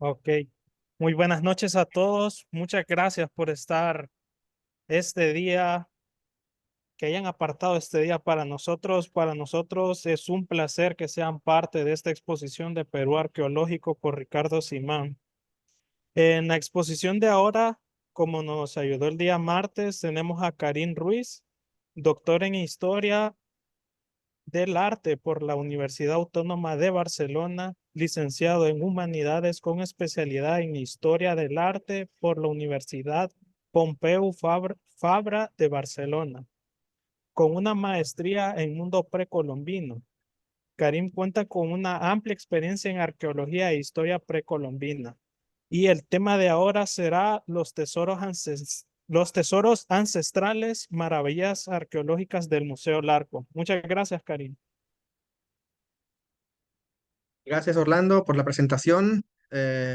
Ok. Muy buenas noches a todos. Muchas gracias por estar este día, que hayan apartado este día para nosotros. Para nosotros es un placer que sean parte de esta exposición de Perú Arqueológico por Ricardo Simán. En la exposición de ahora, como nos ayudó el día martes, tenemos a Karim Ruiz, doctor en Historia del Arte por la Universidad Autónoma de Barcelona, licenciado en Humanidades con especialidad en Historia del Arte por la Universidad Pompeu Fabra de Barcelona, con una maestría en mundo precolombino. Karim cuenta con una amplia experiencia en arqueología e historia precolombina. Y el tema de ahora será los tesoros ancestrales, maravillas arqueológicas del Museo Larco. Muchas gracias, Karim. Gracias, Orlando, por la presentación.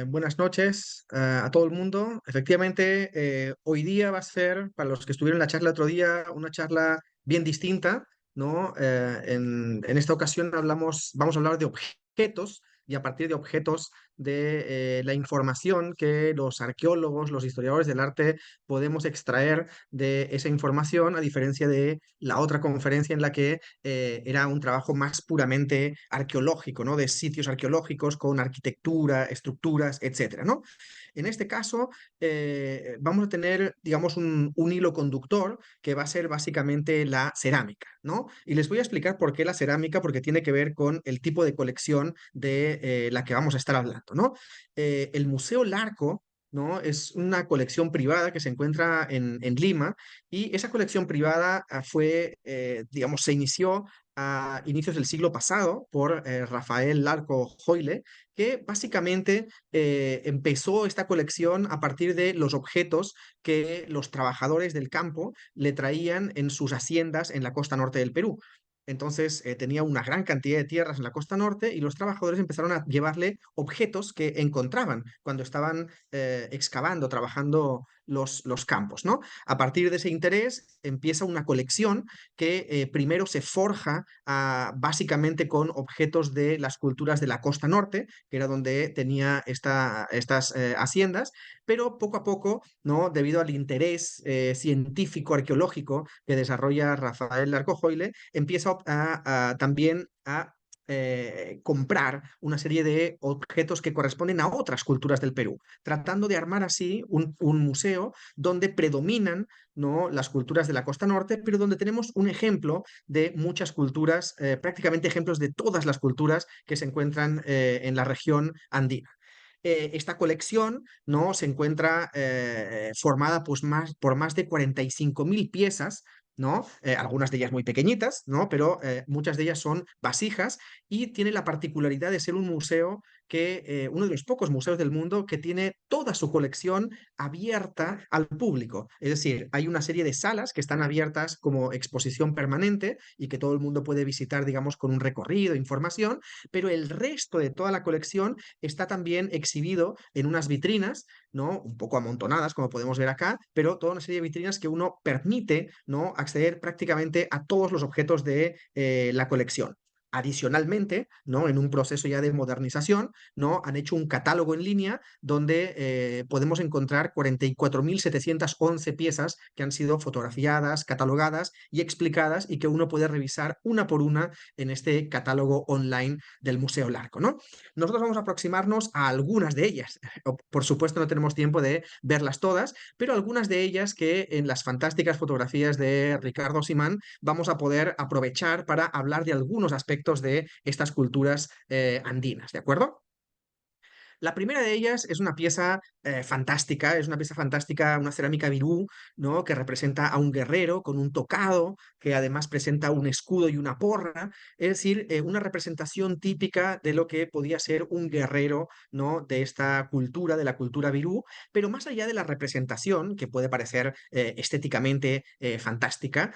Buenas noches a todo el mundo. Efectivamente, hoy día va a ser, para los que estuvieron en la charla otro día, una charla bien distinta, ¿no? En esta ocasión vamos a hablar de objetos y a partir de objetos de la información que los arqueólogos, los historiadores del arte podemos extraer de esa información, a diferencia de la otra conferencia en la que era un trabajo más puramente arqueológico, ¿no? De sitios arqueológicos con arquitectura, estructuras, etcétera, ¿no? En este caso, vamos a tener, digamos, un hilo conductor que va a ser básicamente la cerámica, ¿no? Y les voy a explicar por qué la cerámica, porque tiene que ver con el tipo de colección de la que vamos a estar hablando, ¿no? El Museo Larco, ¿no? Es una colección privada que se encuentra en Lima y esa colección privada digamos, se inició a inicios del siglo pasado por Rafael Larco Joyle, que básicamente empezó esta colección a partir de los objetos que los trabajadores del campo le traían en sus haciendas en la costa norte del Perú. Entonces tenía una gran cantidad de tierras en la costa norte y los trabajadores empezaron a llevarle objetos que encontraban cuando estaban excavando, trabajando los campos, ¿no? A partir de ese interés empieza una colección que primero se forja básicamente con objetos de las culturas de la costa norte, que era donde tenía estas haciendas, pero poco a poco, ¿no? Debido al interés científico, arqueológico que desarrolla Rafael Larcojoyle, empieza también a comprar una serie de objetos que corresponden a otras culturas del Perú, tratando de armar así un museo donde predominan, ¿no? Las culturas de la costa norte, pero donde tenemos un ejemplo de muchas culturas, prácticamente ejemplos de todas las culturas que se encuentran en la región andina. Esta colección, ¿no? Se encuentra formada pues, por más de 45.000 piezas, ¿no? Algunas de ellas muy pequeñitas, ¿no? Pero muchas de ellas son vasijas y tiene la particularidad de ser un museo uno de los pocos museos del mundo que tiene toda su colección abierta al público. Es decir, hay una serie de salas que están abiertas como exposición permanente y que todo el mundo puede visitar, digamos, con un recorrido, información, pero el resto de toda la colección está también exhibido en unas vitrinas, ¿no? Un poco amontonadas, como podemos ver acá, pero toda una serie de vitrinas que uno permite, ¿no? Acceder prácticamente a todos los objetos de la colección. Adicionalmente, ¿no? En un proceso ya de modernización, ¿no? Han hecho un catálogo en línea donde podemos encontrar 44.711 piezas que han sido fotografiadas, catalogadas y explicadas y que uno puede revisar una por una en este catálogo online del Museo Larco, ¿no? Nosotros vamos a aproximarnos a algunas de ellas. Por supuesto, no tenemos tiempo de verlas todas, pero algunas de ellas que en las fantásticas fotografías de Ricardo Simán vamos a poder aprovechar para hablar de algunos aspectos de estas culturas andinas, ¿de acuerdo? La primera de ellas es una pieza fantástica, es una pieza fantástica, una cerámica virú, ¿no? Que representa a un guerrero con un tocado, que además presenta un escudo y una porra, es decir, una representación típica de lo que podía ser un guerrero, ¿no? De esta cultura, de la cultura virú, pero más allá de la representación, que puede parecer estéticamente fantástica,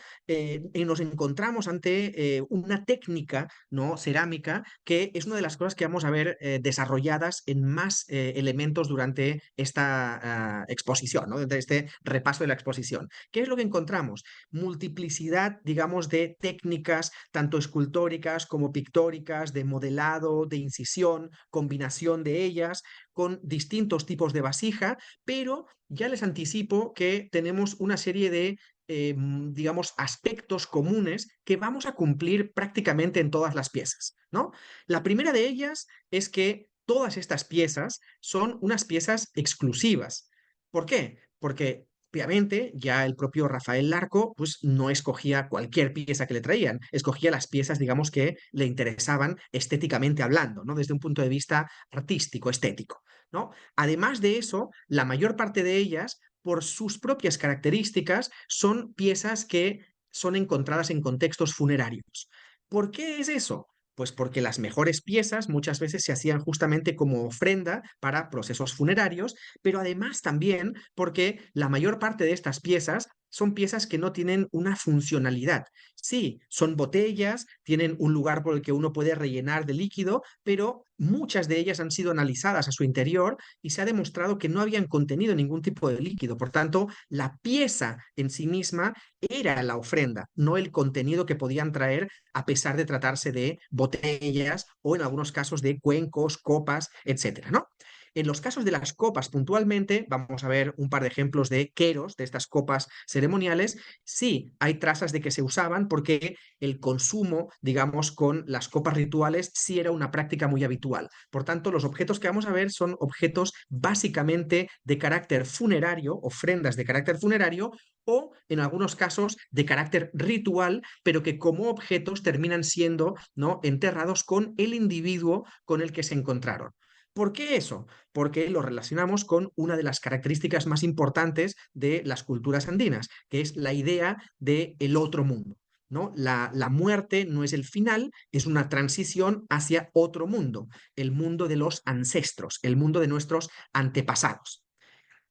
nos encontramos ante una técnica, ¿no? Cerámica, que es una de las cosas que vamos a ver desarrolladas en más elementos durante esta exposición, ¿no? Durante este repaso de la exposición. ¿Qué es lo que encontramos? Multiplicidad, digamos, de técnicas, tanto escultóricas como pictóricas, de modelado, de incisión, combinación de ellas, con distintos tipos de vasija, pero ya les anticipo que tenemos una serie de digamos, aspectos comunes que vamos a cumplir prácticamente en todas las piezas, ¿no? La primera de ellas es que todas estas piezas son unas piezas exclusivas. ¿Por qué? Porque obviamente ya el propio Rafael Larco pues no escogía cualquier pieza que le traían, escogía las piezas, digamos, que le interesaban estéticamente hablando, ¿no? Desde un punto de vista artístico, estético, ¿no? Además de eso, la mayor parte de ellas, por sus propias características, son piezas que son encontradas en contextos funerarios. ¿Por qué es eso? Pues porque las mejores piezas muchas veces se hacían justamente como ofrenda para procesos funerarios, pero además también porque la mayor parte de estas piezas son piezas que no tienen una funcionalidad. Sí, son botellas, tienen un lugar por el que uno puede rellenar de líquido, pero muchas de ellas han sido analizadas a su interior y se ha demostrado que no habían contenido ningún tipo de líquido. Por tanto, la pieza en sí misma era la ofrenda, no el contenido que podían traer a pesar de tratarse de botellas o en algunos casos de cuencos, copas, etcétera, ¿no? En los casos de las copas puntualmente, vamos a ver un par de ejemplos de queros, de estas copas ceremoniales, sí hay trazas de que se usaban porque el consumo, digamos, con las copas rituales sí era una práctica muy habitual. Por tanto, los objetos que vamos a ver son objetos básicamente de carácter funerario, ofrendas de carácter funerario, o en algunos casos de carácter ritual, pero que como objetos terminan siendo, ¿no?, enterrados con el individuo con el que se encontraron. ¿Por qué eso? Porque lo relacionamos con una de las características más importantes de las culturas andinas, que es la idea de el otro mundo, ¿no? La muerte no es el final, es una transición hacia otro mundo, el mundo de los ancestros, el mundo de nuestros antepasados.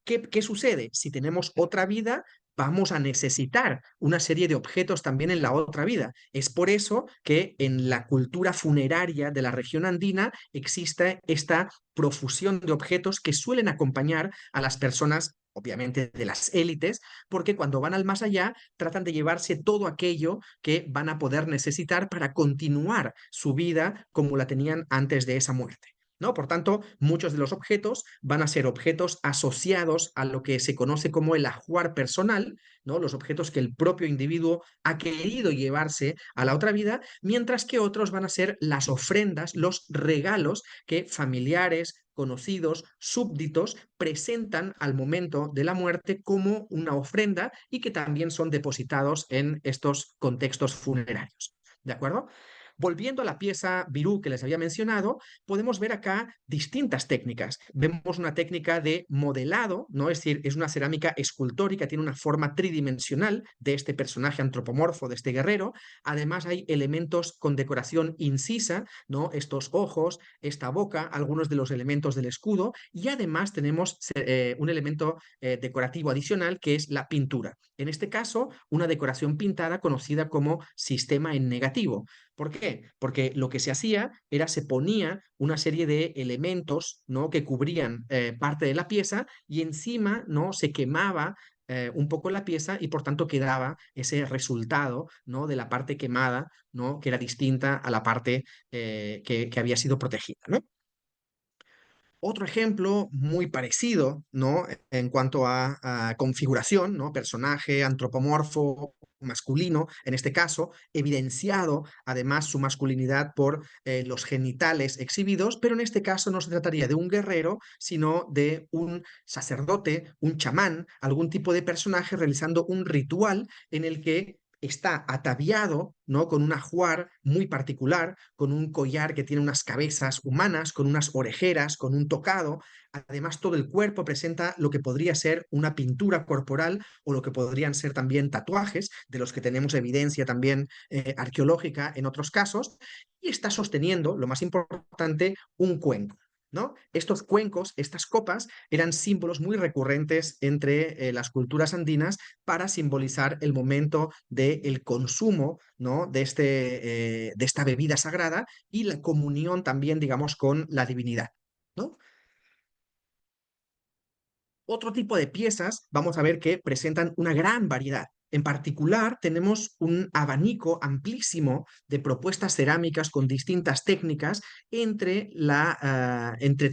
¿Qué sucede? Si tenemos otra vida, vamos a necesitar una serie de objetos también en la otra vida. Es por eso que en la cultura funeraria de la región andina existe esta profusión de objetos que suelen acompañar a las personas, obviamente de las élites, porque cuando van al más allá tratan de llevarse todo aquello que van a poder necesitar para continuar su vida como la tenían antes de esa muerte, ¿no? Por tanto, muchos de los objetos van a ser objetos asociados a lo que se conoce como el ajuar personal, ¿no? Los objetos que el propio individuo ha querido llevarse a la otra vida, mientras que otros van a ser las ofrendas, los regalos que familiares, conocidos, súbditos presentan al momento de la muerte como una ofrenda y que también son depositados en estos contextos funerarios. ¿De acuerdo? Volviendo a la pieza Virú que les había mencionado, podemos ver acá distintas técnicas. Vemos una técnica de modelado, ¿no? Es decir, es una cerámica escultórica, tiene una forma tridimensional de este personaje antropomorfo, de este guerrero. Además hay elementos con decoración incisa, ¿no? Estos ojos, esta boca, algunos de los elementos del escudo, y además tenemos un elemento decorativo adicional que es la pintura. En este caso, una decoración pintada conocida como sistema en negativo. ¿Por qué? Porque lo que se hacía era se ponía una serie de elementos, ¿no?, que cubrían parte de la pieza y encima, ¿no?, se quemaba un poco la pieza y por tanto quedaba ese resultado, ¿no?, de la parte quemada, ¿no?, que era distinta a la parte que había sido protegida, ¿no? Otro ejemplo muy parecido, ¿no?, en cuanto a configuración, ¿no?, personaje antropomorfo masculino, en este caso, evidenciado además su masculinidad por los genitales exhibidos, pero en este caso no se trataría de un guerrero, sino de un sacerdote, un chamán, algún tipo de personaje realizando un ritual en el que está ataviado, ¿no?, con un ajuar muy particular, con un collar que tiene unas cabezas humanas, con unas orejeras, con un tocado. Además, todo el cuerpo presenta lo que podría ser una pintura corporal o lo que podrían ser también tatuajes, de los que tenemos evidencia también arqueológica en otros casos, y está sosteniendo, lo más importante, un cuenco, ¿no? Estos cuencos, estas copas, eran símbolos muy recurrentes entre las culturas andinas para simbolizar el momento del consumo, ¿no?, de esta bebida sagrada y la comunión también, digamos, con la divinidad, ¿no? Otro tipo de piezas vamos a ver que presentan una gran variedad. En particular, tenemos un abanico amplísimo de propuestas cerámicas con distintas técnicas entre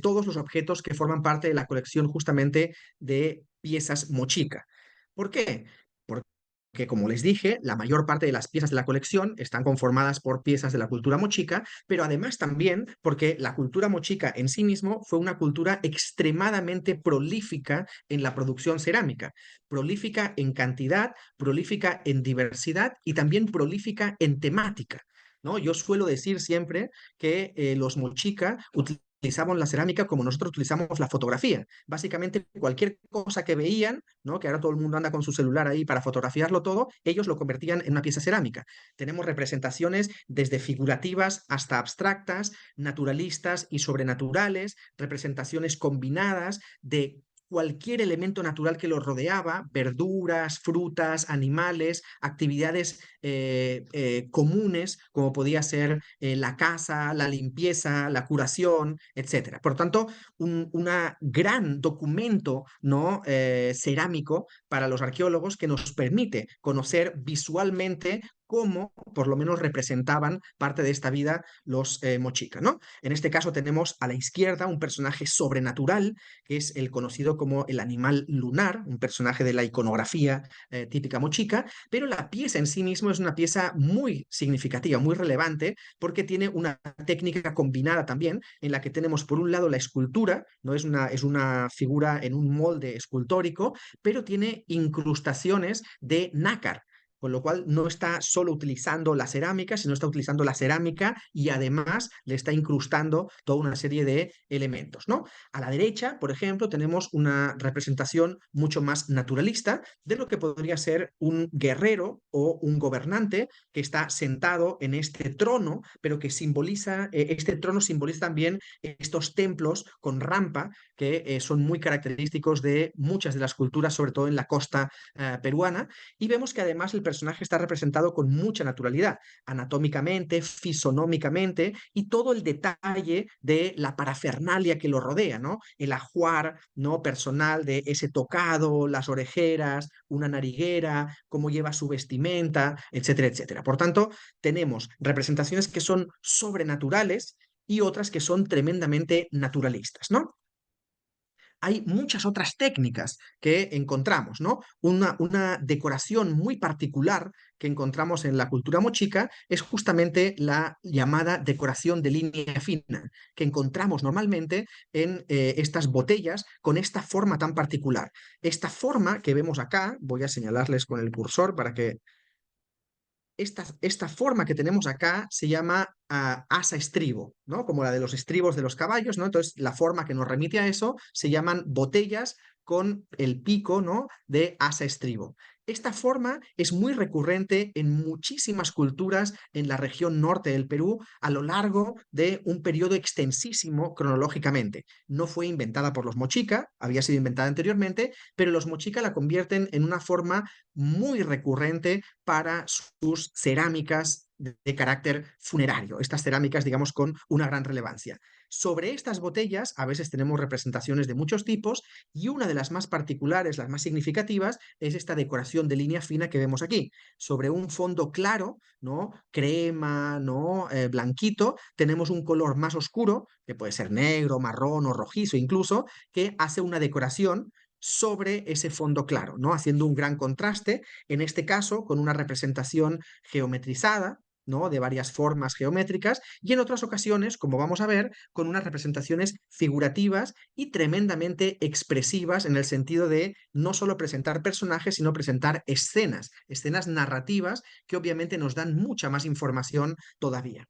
todos los objetos que forman parte de la colección justamente de piezas Mochica. ¿Por qué? Porque, como les dije, la mayor parte de las piezas de la colección están conformadas por piezas de la cultura mochica, pero además también porque la cultura mochica en sí mismo fue una cultura extremadamente prolífica en la producción cerámica, prolífica en cantidad, prolífica en diversidad y también prolífica en temática. ¿No? Yo suelo decir siempre que los mochica utilizaban la cerámica como nosotros utilizamos la fotografía. Básicamente cualquier cosa que veían, ¿no? Que ahora todo el mundo anda con su celular ahí para fotografiarlo todo, ellos lo convertían en una pieza cerámica. Tenemos representaciones desde figurativas hasta abstractas, naturalistas y sobrenaturales, representaciones combinadas de cualquier elemento natural que los rodeaba, verduras, frutas, animales, actividades comunes, como podía ser la casa, la limpieza, la curación, etcétera. Por tanto, una gran documento, ¿no? Cerámico para los arqueólogos que nos permite conocer visualmente cómo por lo menos representaban parte de esta vida los mochica, ¿no? En este caso tenemos a la izquierda un personaje sobrenatural, que es el conocido como el animal lunar, un personaje de la iconografía típica mochica, pero la pieza en sí mismo es una pieza muy significativa, muy relevante, porque tiene una técnica combinada también, en la que tenemos por un lado la escultura, no es una figura en un molde escultórico, pero tiene incrustaciones de nácar, con lo cual no está solo utilizando la cerámica, sino está utilizando la cerámica y además le está incrustando toda una serie de elementos, ¿no? A la derecha, por ejemplo, tenemos una representación mucho más naturalista de lo que podría ser un guerrero o un gobernante que está sentado en este trono, pero que simboliza, este trono simboliza también estos templos con rampa que son muy característicos de muchas de las culturas, sobre todo en la costa peruana, y vemos que además el personaje está representado con mucha naturalidad, anatómicamente, fisonómicamente, y todo el detalle de la parafernalia que lo rodea, ¿no? El ajuar, ¿no? Personal de ese tocado, las orejeras, una nariguera, cómo lleva su vestimenta, etcétera, etcétera. Por tanto, tenemos representaciones que son sobrenaturales y otras que son tremendamente naturalistas, ¿no? Hay muchas otras técnicas que encontramos, ¿no? Una decoración muy particular que encontramos en la cultura mochica es justamente la llamada decoración de línea fina, que encontramos normalmente en estas botellas con esta forma tan particular. Esta forma que vemos acá, voy a señalarles con el cursor para que esta forma que tenemos acá se llama asa estribo, ¿no? Como la de los estribos de los caballos, ¿no? Entonces, la forma que nos remite a eso se llaman botellas con el pico, ¿no? De asa estribo. Esta forma es muy recurrente en muchísimas culturas en la región norte del Perú a lo largo de un periodo extensísimo cronológicamente. No fue inventada por los mochica, había sido inventada anteriormente, pero los mochica la convierten en una forma muy recurrente para sus cerámicas de carácter funerario, estas cerámicas, digamos, con una gran relevancia. Sobre estas botellas a veces tenemos representaciones de muchos tipos y una de las más particulares, las más significativas, es esta decoración de línea fina que vemos aquí. Sobre un fondo claro, ¿no? Crema, ¿no? Blanquito, tenemos un color más oscuro, que puede ser negro, marrón o rojizo incluso, que hace una decoración sobre ese fondo claro, ¿no? Haciendo un gran contraste, en este caso con una representación geometrizada, ¿no? De varias formas geométricas, y en otras ocasiones, como vamos a ver, con unas representaciones figurativas y tremendamente expresivas en el sentido de no solo presentar personajes, sino presentar escenas, escenas narrativas que obviamente nos dan mucha más información todavía.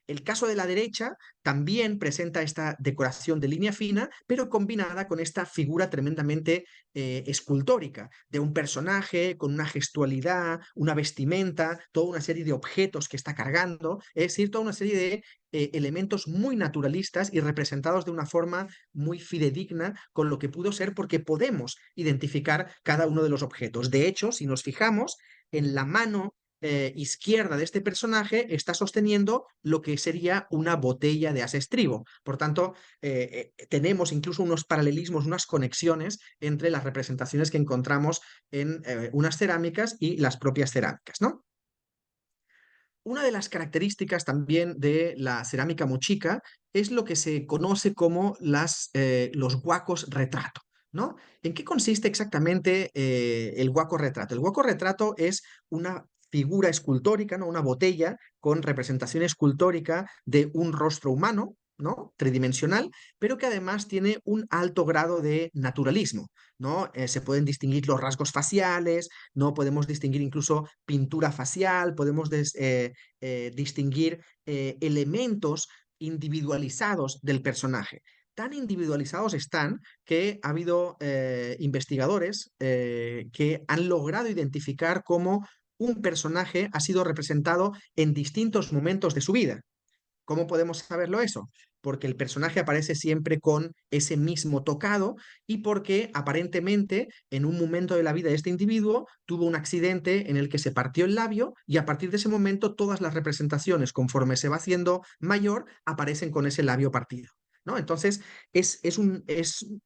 El caso de la derecha también presenta esta decoración de línea fina, pero combinada con esta figura tremendamente escultórica de un personaje con una gestualidad, una vestimenta, toda una serie de objetos que está cargando, es decir, toda una serie de elementos muy naturalistas y representados de una forma muy fidedigna con lo que pudo ser porque podemos identificar cada uno de los objetos. De hecho, si nos fijamos en la mano izquierda de este personaje está sosteniendo lo que sería una botella de asestribo. Por tanto, tenemos incluso unos paralelismos, unas conexiones entre las representaciones que encontramos en unas cerámicas y las propias cerámicas, ¿no? Una de las características también de la cerámica mochica es lo que se conoce como los huacos retrato, ¿no? ¿En qué consiste exactamente el huaco retrato? El huaco retrato es una figura escultórica, ¿no? Una botella con representación escultórica de un rostro humano, ¿no? Tridimensional, pero que además tiene un alto grado de naturalismo, ¿no? Se pueden distinguir los rasgos faciales, ¿no? Podemos distinguir incluso pintura facial, podemos distinguir elementos individualizados del personaje. Tan individualizados están que ha habido investigadores que han logrado identificar cómo un personaje ha sido representado en distintos momentos de su vida. ¿Cómo podemos saberlo eso? Porque el personaje aparece siempre con ese mismo tocado y porque aparentemente en un momento de la vida de este individuo tuvo un accidente en el que se partió el labio y a partir de ese momento todas las representaciones conforme se va haciendo mayor aparecen con ese labio partido, ¿no? Entonces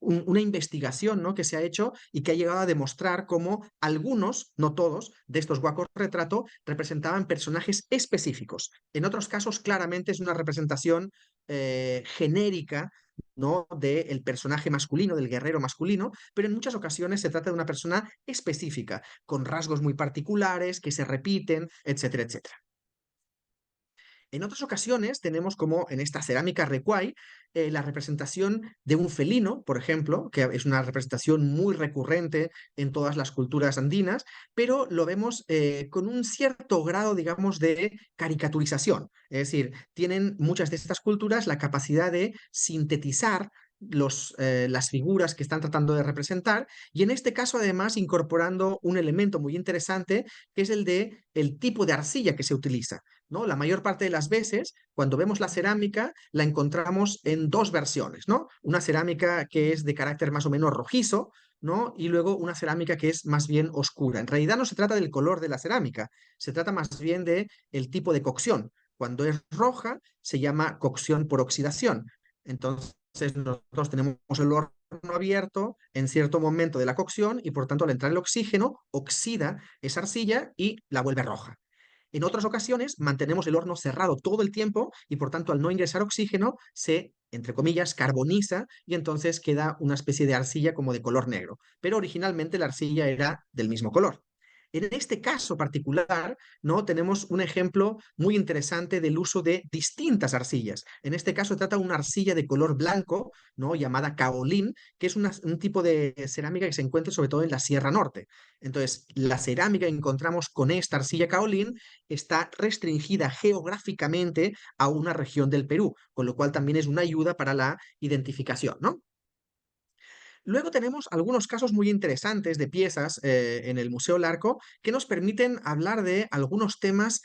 una investigación, ¿no? que se ha hecho y que ha llegado a demostrar cómo algunos, no todos, de estos guacos retrato representaban personajes específicos. En otros casos, claramente es una representación genérica, ¿no? del personaje masculino, del guerrero masculino, pero en muchas ocasiones se trata de una persona específica, con rasgos muy particulares, que se repiten, etcétera, etcétera. En otras ocasiones tenemos como en esta cerámica recuay la representación de un felino, por ejemplo, que es una representación muy recurrente en todas las culturas andinas, pero lo vemos con un cierto grado, digamos, de caricaturización. Es decir, tienen muchas de estas culturas la capacidad de sintetizar las figuras que están tratando de representar y en este caso además incorporando un elemento muy interesante que es el de el tipo de arcilla que se utiliza, ¿no? La mayor parte de las veces, cuando vemos la cerámica, la encontramos en dos versiones, ¿no? Una cerámica que es de carácter más o menos rojizo, ¿no? Y luego una cerámica que es más bien oscura. En realidad no se trata del color de la cerámica, se trata más bien de el tipo de cocción. Cuando es roja, se llama cocción por oxidación. Entonces, nosotros tenemos el horno abierto en cierto momento de la cocción y por tanto al entrar el oxígeno oxida esa arcilla y la vuelve roja. En otras ocasiones mantenemos el horno cerrado todo el tiempo y por tanto al no ingresar oxígeno se, entre comillas, carboniza y entonces queda una especie de arcilla como de color negro. Pero originalmente la arcilla era del mismo color. En este caso particular, ¿no? tenemos un ejemplo muy interesante del uso de distintas arcillas. En este caso se trata de una arcilla de color blanco, ¿no? llamada caolín, que es un tipo de cerámica que se encuentra sobre todo en la Sierra Norte. Entonces, la cerámica que encontramos con esta arcilla caolín está restringida geográficamente a una región del Perú, con lo cual también es una ayuda para la identificación, ¿no? Luego tenemos algunos casos muy interesantes de piezas en el Museo Larco que nos permiten hablar de algunos temas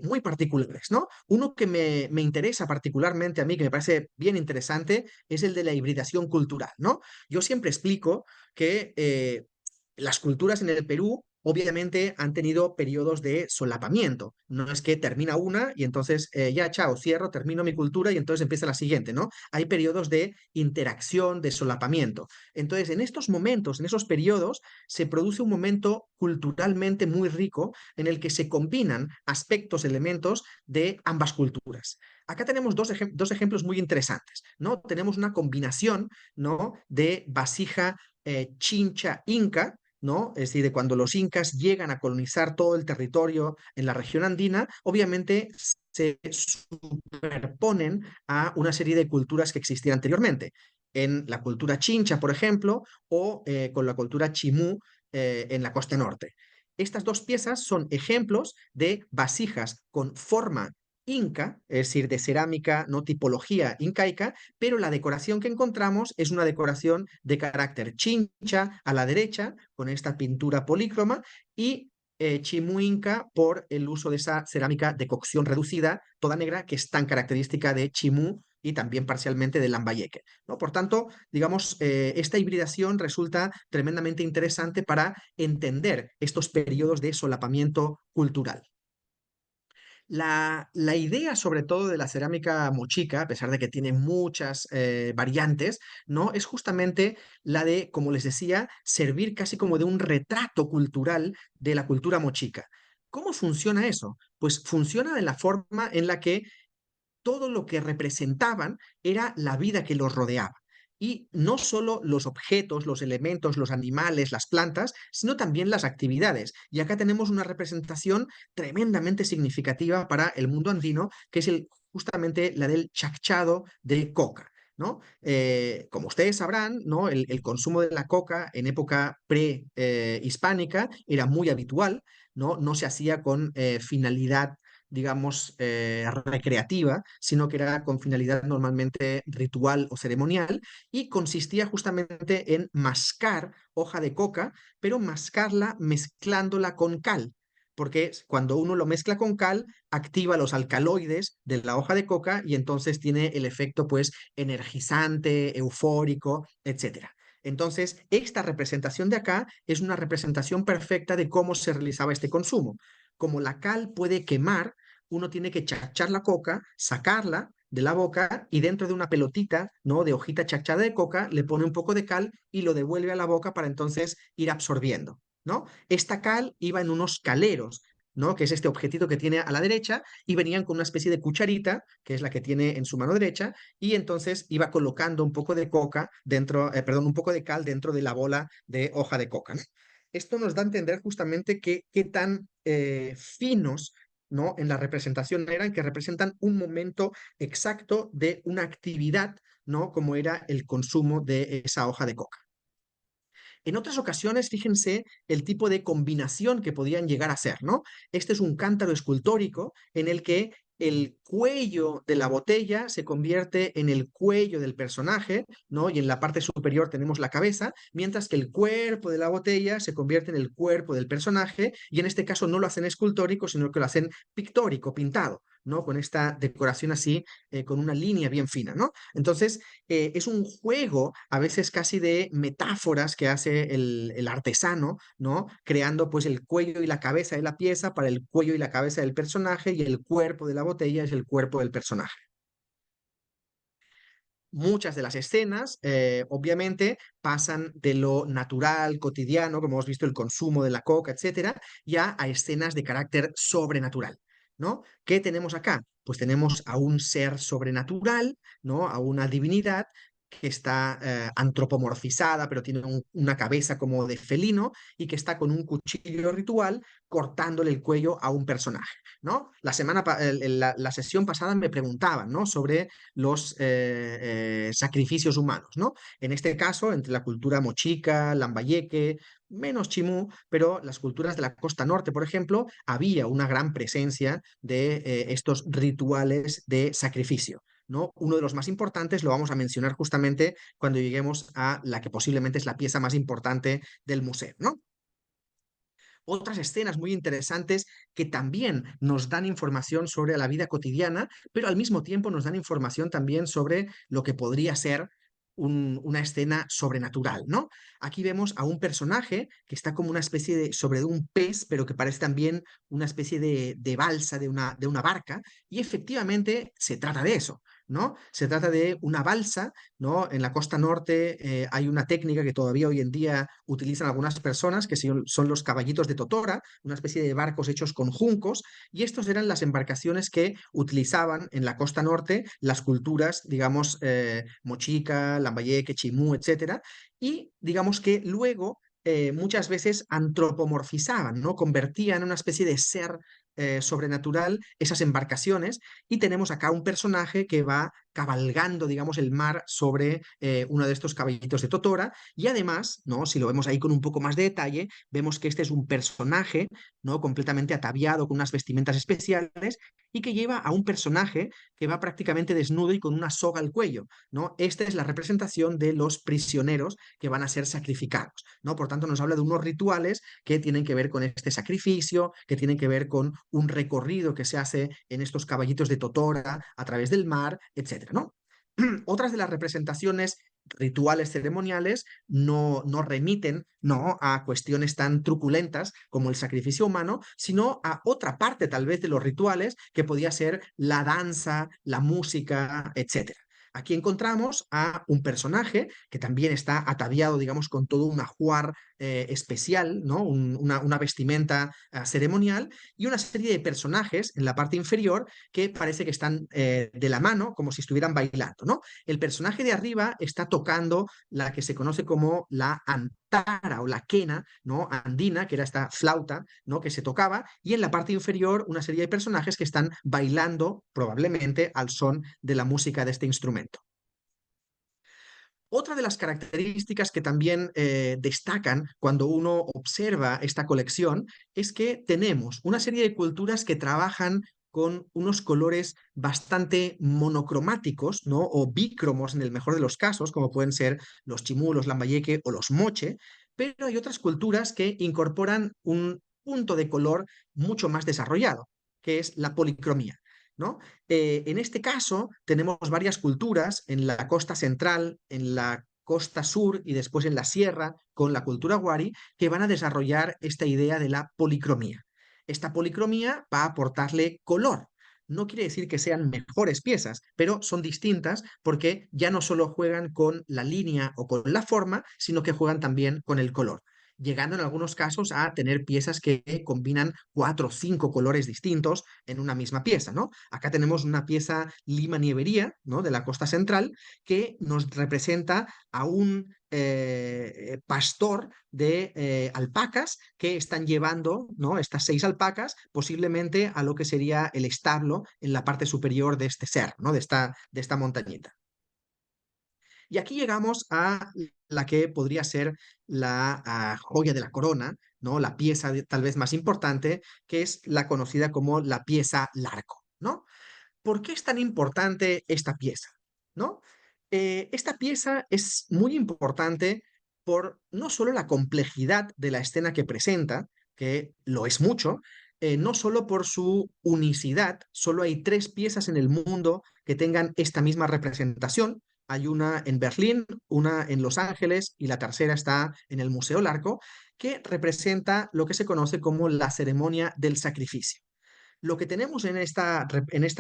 muy particulares, ¿no? Uno que me interesa particularmente a mí, que me parece bien interesante, es el de la hibridación cultural, ¿no? Yo siempre explico que las culturas en el Perú obviamente han tenido periodos de solapamiento. No es que termina una y entonces ya, chao, cierro, termino mi cultura y entonces empieza la siguiente, ¿no? Hay periodos de interacción, de solapamiento. Entonces, en estos momentos, en esos periodos, se produce un momento culturalmente muy rico en el que se combinan aspectos, elementos de ambas culturas. Acá tenemos dos ejemplos muy interesantes, ¿no? Tenemos una combinación, ¿no? de vasija chincha inca, ¿no? Es decir, de cuando los incas llegan a colonizar todo el territorio en la región andina, obviamente se superponen a una serie de culturas que existían anteriormente. En la cultura chincha, por ejemplo, o con la cultura chimú en la costa norte. Estas dos piezas son ejemplos de vasijas con forma inca, es decir, de cerámica, no tipología incaica, pero la decoración que encontramos es una decoración de carácter chincha a la derecha, con esta pintura polícroma, y chimú inca por el uso de esa cerámica de cocción reducida, toda negra, que es tan característica de Chimú y también parcialmente de Lambayeque, ¿no? Por tanto, digamos, esta hibridación resulta tremendamente interesante para entender estos periodos de solapamiento cultural. La idea, sobre todo, de la cerámica mochica, a pesar de que tiene muchas variantes, ¿no? Es justamente la de, como les decía, servir casi como de un retrato cultural de la cultura mochica. ¿Cómo funciona eso? Pues funciona de la forma en la que todo lo que representaban era la vida que los rodeaba. Y no solo los objetos, los elementos, los animales, las plantas, sino también las actividades. Y acá tenemos una representación tremendamente significativa para el mundo andino, que es justamente la del chacchado de coca. ¿No? Como ustedes sabrán, ¿no? El consumo de la coca en época pre-hispánica era muy habitual, ¿no? No se hacía con finalidad, digamos, recreativa, sino que era con finalidad normalmente ritual o ceremonial, y consistía justamente en mascar hoja de coca, pero mascarla mezclándola con cal. Porque cuando uno lo mezcla con cal, activa los alcaloides de la hoja de coca y entonces tiene el efecto, pues, energizante, eufórico, etcétera. Entonces, esta representación de acá es una representación perfecta de cómo se realizaba este consumo. Como la cal puede quemar, uno tiene que chachar la coca, sacarla de la boca y dentro de una pelotita, ¿no? De hojita chachada de coca, le pone un poco de cal y lo devuelve a la boca para entonces ir absorbiendo, ¿no? Esta cal iba en unos caleros, ¿no? Que es este objetito que tiene a la derecha, y venían con una especie de cucharita, que es la que tiene en su mano derecha, y entonces iba colocando un poco de coca dentro, perdón, un poco de cal dentro de la bola de hoja de coca, ¿no? Esto nos da a entender justamente qué tan finos, ¿no? En la representación eran, que representan un momento exacto de una actividad, ¿no? Como era el consumo de esa hoja de coca. En otras ocasiones, fíjense el tipo de combinación que podían llegar a ser, ¿no? Este es un cántaro escultórico en el que el cuello de la botella se convierte en el cuello del personaje, ¿no? Y en la parte superior tenemos la cabeza, mientras que el cuerpo de la botella se convierte en el cuerpo del personaje, y en este caso no lo hacen escultórico, sino que lo hacen pictórico, pintado, ¿no? Con esta decoración así, con una línea bien fina, ¿no? Entonces, es un juego a veces casi de metáforas que hace el artesano, ¿no? Creando pues el cuello y la cabeza de la pieza para el cuello y la cabeza del personaje, y el cuerpo de la botella es el cuerpo del personaje. Muchas de las escenas, obviamente, pasan de lo natural, cotidiano, como hemos visto, el consumo de la coca, etcétera, ya a escenas de carácter sobrenatural, ¿no? ¿Qué tenemos acá? Pues tenemos a un ser sobrenatural, ¿no? A una divinidad que está antropomorfizada, pero tiene una cabeza como de felino, y que está con un cuchillo ritual cortándole el cuello a un personaje, ¿no? La sesión pasada me preguntaban, ¿no? Sobre los sacrificios humanos, ¿no? En este caso, entre la cultura mochica, lambayeque, menos chimú, pero las culturas de la costa norte, por ejemplo, había una gran presencia de estos rituales de sacrificio, ¿no? Uno de los más importantes lo vamos a mencionar justamente cuando lleguemos a la que posiblemente es la pieza más importante del museo, ¿no? Otras escenas muy interesantes que también nos dan información sobre la vida cotidiana, pero al mismo tiempo nos dan información también sobre lo que podría ser una escena sobrenatural, ¿no? Aquí vemos a un personaje que está como una especie de, sobre un pez, pero que parece también una especie de balsa, de una barca, y efectivamente se trata de eso, ¿no? Se trata de una balsa, ¿no? En la costa norte hay una técnica que todavía hoy en día utilizan algunas personas, que son los caballitos de Totora, una especie de barcos hechos con juncos, y estos eran las embarcaciones que utilizaban en la costa norte las culturas, digamos, Mochica, Lambayeque, Chimú, etcétera, y digamos que luego muchas veces antropomorfizaban, ¿no? Convertían en una especie de ser sobrenatural esas embarcaciones, y tenemos acá un personaje que va cabalgando, digamos, el mar sobre uno de estos caballitos de Totora, y además, ¿no? Si lo vemos ahí con un poco más de detalle, vemos que este es un personaje, ¿no? Completamente ataviado con unas vestimentas especiales, y que lleva a un personaje que va prácticamente desnudo y con una soga al cuello, ¿no? Esta es la representación de los prisioneros que van a ser sacrificados, ¿no? Por tanto, nos habla de unos rituales que tienen que ver con este sacrificio, que tienen que ver con un recorrido que se hace en estos caballitos de Totora a través del mar, etcétera, ¿no? Otras de las representaciones rituales ceremoniales no remiten, no a cuestiones tan truculentas como el sacrificio humano, sino a otra parte tal vez de los rituales que podía ser la danza, la música, etcétera. Aquí encontramos a un personaje que también está ataviado, digamos, con todo un ajuar especial, ¿no? Una vestimenta ceremonial, y una serie de personajes en la parte inferior que parece que están de la mano, como si estuvieran bailando, ¿no? El personaje de arriba está tocando la que se conoce como la antara o la quena, ¿no? Andina, que era esta flauta, ¿no? Que se tocaba, y en la parte inferior una serie de personajes que están bailando probablemente al son de la música de este instrumento. Otra de las características que también destacan cuando uno observa esta colección es que tenemos una serie de culturas que trabajan con unos colores bastante monocromáticos, ¿no? O bícromos en el mejor de los casos, como pueden ser los chimú, los lambayeque o los moche, pero hay otras culturas que incorporan un punto de color mucho más desarrollado, que es la policromía, ¿no? En este caso, tenemos varias culturas en la costa central, en la costa sur y después en la sierra, con la cultura wari, que van a desarrollar esta idea de la policromía. Esta policromía va a aportarle color. No quiere decir que sean mejores piezas, pero son distintas porque ya no solo juegan con la línea o con la forma, sino que juegan también con el color, llegando en algunos casos a tener piezas que combinan 4 o 5 colores distintos en una misma pieza, ¿no? Acá tenemos una pieza lima nievería, ¿no? De la costa central, que nos representa a un pastor de alpacas que están llevando, ¿no? Estas 6 alpacas posiblemente a lo que sería el establo en la parte superior de este ser, ¿no? De esta montañita. Y aquí llegamos a la que podría ser la joya de la corona, ¿no? La pieza tal vez más importante, que es la conocida como la pieza Larco, ¿no? ¿Por qué es tan importante esta pieza? ¿No? Esta pieza es muy importante por no solo la complejidad de la escena que presenta, que lo es mucho, no solo por su unicidad, solo hay 3 piezas en el mundo que tengan esta misma representación. Hay una en Berlín, una en Los Ángeles y la tercera está en el Museo Larco, que representa lo que se conoce como la ceremonia del sacrificio. Lo que tenemos en esta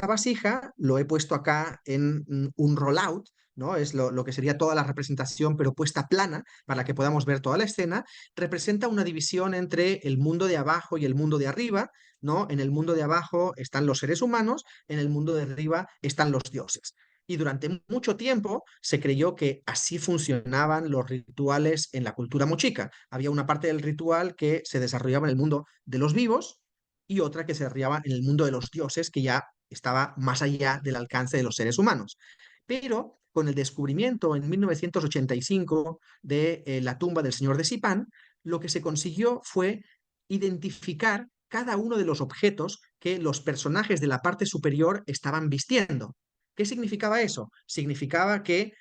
vasija, lo he puesto acá en un rollout, ¿no? Es lo que sería toda la representación, pero puesta plana para que podamos ver toda la escena. Representa una división entre el mundo de abajo y el mundo de arriba, ¿no? En el mundo de abajo están los seres humanos, en el mundo de arriba están los dioses. Y durante mucho tiempo se creyó que así funcionaban los rituales en la cultura mochica. Había una parte del ritual que se desarrollaba en el mundo de los vivos y otra que se desarrollaba en el mundo de los dioses, que ya estaba más allá del alcance de los seres humanos. Pero con el descubrimiento en 1985 de la tumba del señor de Sipán, lo que se consiguió fue identificar cada uno de los objetos que los personajes de la parte superior estaban vistiendo. ¿Qué significaba eso? Significaba que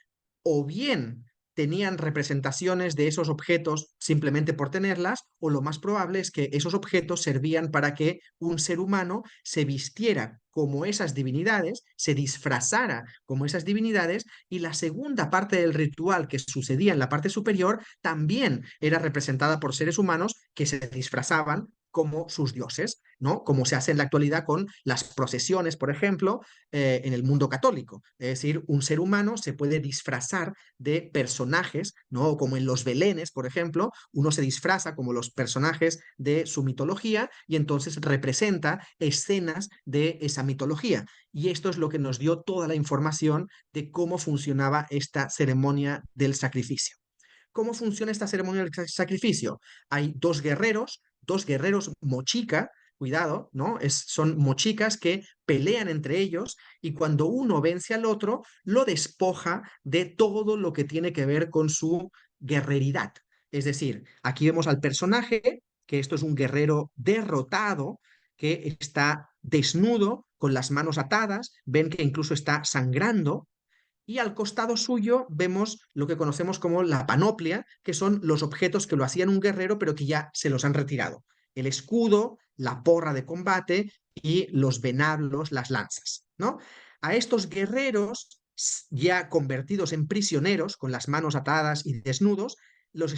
o bien tenían representaciones de esos objetos simplemente por tenerlas, o lo más probable es que esos objetos servían para que un ser humano se vistiera como esas divinidades, se disfrazara como esas divinidades, y la segunda parte del ritual que sucedía en la parte superior también era representada por seres humanos que se disfrazaban como sus dioses, ¿no? Como se hace en la actualidad con las procesiones, por ejemplo, en el mundo católico. Es decir, un ser humano se puede disfrazar de personajes, ¿no? Como en los belenes, por ejemplo, uno se disfraza como los personajes de su mitología y entonces representa escenas de esa mitología. Y esto es lo que nos dio toda la información de cómo funcionaba esta ceremonia del sacrificio. ¿Cómo funciona esta ceremonia del sacrificio? Hay dos guerreros mochica, cuidado, ¿no? Son mochicas que pelean entre ellos, y cuando uno vence al otro, lo despoja de todo lo que tiene que ver con su guerreridad. Es decir, aquí vemos al personaje, que esto es un guerrero derrotado, que está desnudo, con las manos atadas, ven que incluso está sangrando, y al costado suyo vemos lo que conocemos como la panoplia, que son los objetos que lo hacían un guerrero, pero que ya se los han retirado. El escudo, la porra de combate y los venablos, las lanzas, ¿no? A estos guerreros ya convertidos en prisioneros, con las manos atadas y desnudos, les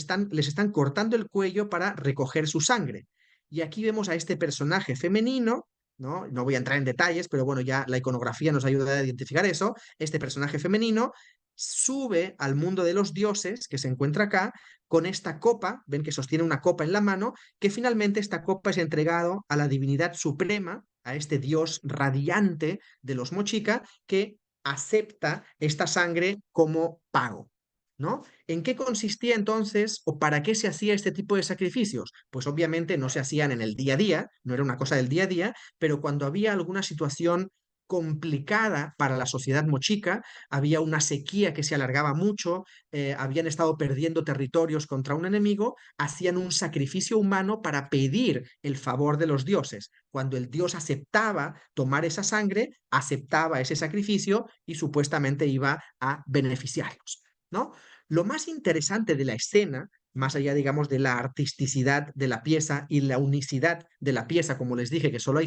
están cortando el cuello para recoger su sangre. Y aquí vemos a este personaje femenino, ¿no? No voy a entrar en detalles, pero bueno, ya la iconografía nos ayuda a identificar eso. Este personaje femenino sube al mundo de los dioses, que se encuentra acá, con esta copa, ven que sostiene una copa en la mano, que finalmente esta copa es entregado a la divinidad suprema, a este dios radiante de los Mochica, que acepta esta sangre como pago, ¿no? ¿En qué consistía entonces o para qué se hacía este tipo de sacrificios? Pues obviamente no se hacían en el día a día, no era una cosa del día a día, pero cuando había alguna situación complicada para la sociedad mochica, había una sequía que se alargaba mucho, habían estado perdiendo territorios contra un enemigo, hacían un sacrificio humano para pedir el favor de los dioses. Cuando el dios aceptaba tomar esa sangre, aceptaba ese sacrificio y supuestamente iba a beneficiarlos, ¿no? Lo más interesante de la escena, más allá, digamos, de la artisticidad de la pieza y la unicidad de la pieza, como les dije, que solo